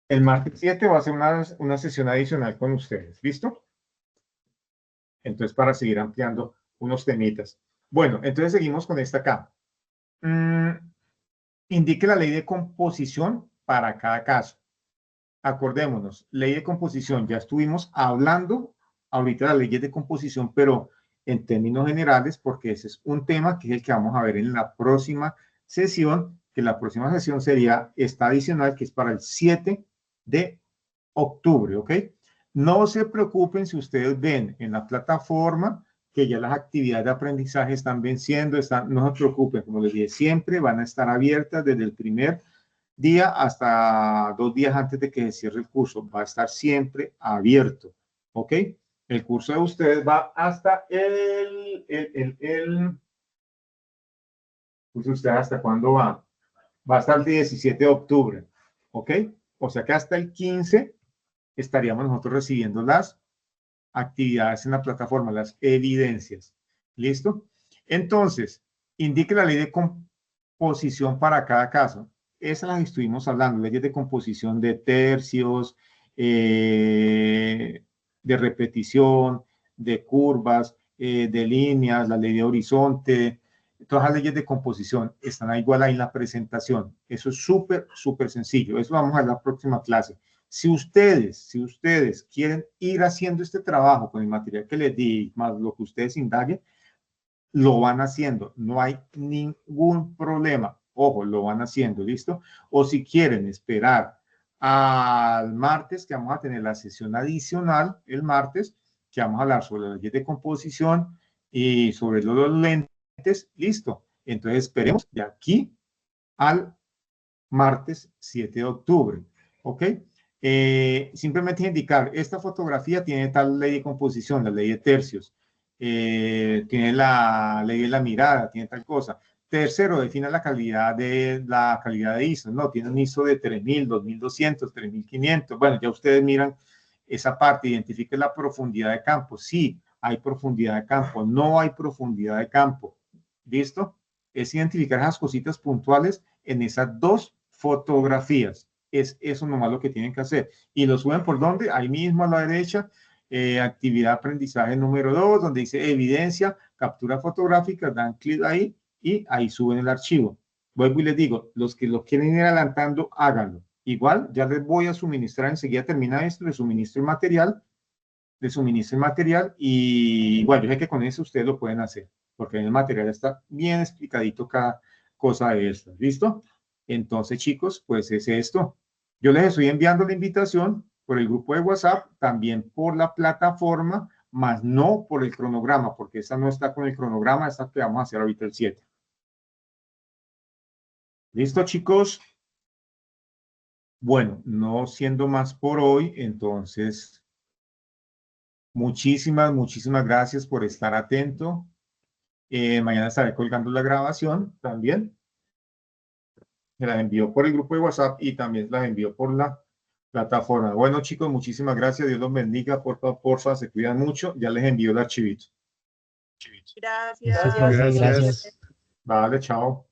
El martes 7 va a ser una sesión adicional con ustedes. ¿Listo? Entonces, para seguir ampliando unos temitas. Bueno, entonces seguimos con esta acá. Indique la ley de composición para cada caso. Acordémonos, ley de composición, ya estuvimos hablando ahorita de las leyes de composición, pero en términos generales, porque ese es un tema que es el que vamos a ver en la próxima sesión, que la próxima sesión sería esta adicional, que es para el 7 de octubre, ¿ok? No se preocupen si ustedes ven en la plataforma que ya las actividades de aprendizaje están venciendo, no se preocupen, como les dije, siempre van a estar abiertas desde el primer día hasta 2 días antes de que se cierre el curso. Va a estar siempre abierto, ¿ok? El curso de ustedes va hasta pues usted hasta cuándo va. Va hasta el 17 de octubre, ¿ok? O sea que hasta el 15 estaríamos nosotros recibiendo las actividades en la plataforma, las evidencias. ¿Listo? Entonces, indique la ley de composición para cada caso. Esa la estuvimos hablando, leyes de composición de tercios, de repetición, de curvas, de líneas, la ley de horizonte. Todas las leyes de composición están igual ahí en la presentación. Eso es súper, súper sencillo. Eso vamos a ver en la próxima clase. Si ustedes quieren ir haciendo este trabajo con el material que les di, más lo que ustedes indaguen, lo van haciendo. No hay ningún problema. Ojo, lo van haciendo, ¿listo? O si quieren esperar al martes, que vamos a tener la sesión adicional, el martes, que vamos a hablar sobre la ley de composición y sobre los lentes, listo. Entonces esperemos de aquí al martes 7 de octubre, ¿ok? Simplemente indicar, esta fotografía tiene tal ley de composición, la ley de tercios, tiene la ley de la mirada, tiene tal cosa. Tercero, define la calidad de ISO, no, tiene un ISO de 3000, 2200, 3500. Bueno, ya ustedes miran esa parte, identifique la profundidad de campo. Sí, hay profundidad de campo, no hay profundidad de campo. ¿Listo? Es identificar esas cositas puntuales en esas dos fotografías. Es eso nomás lo que tienen que hacer. ¿Y lo suben por dónde? Ahí mismo a la derecha, actividad aprendizaje número 2, donde dice evidencia, captura fotográfica, dan clic ahí y ahí suben el archivo. Vuelvo y les digo, los que lo quieren ir adelantando, háganlo. Igual, ya les voy a suministrar, enseguida termina esto, les suministro el material y bueno, yo sé que con eso ustedes lo pueden hacer, porque en el material está bien explicadito cada cosa de esto. ¿Listo? Entonces, chicos, pues es esto. Yo les estoy enviando la invitación por el grupo de WhatsApp, también por la plataforma, más no por el cronograma, porque esta no está con el cronograma, esta que vamos a hacer ahorita el 7. ¿Listo, chicos? Bueno, no siendo más por hoy, entonces, muchísimas gracias por estar atento. Mañana estaré colgando la grabación también. Se las envío por el grupo de WhatsApp y también las envío por la plataforma. Bueno, chicos, muchísimas gracias. Dios los bendiga. Porfa, se cuidan mucho. Ya les envío el archivito. Gracias. Gracias. Vale, chao.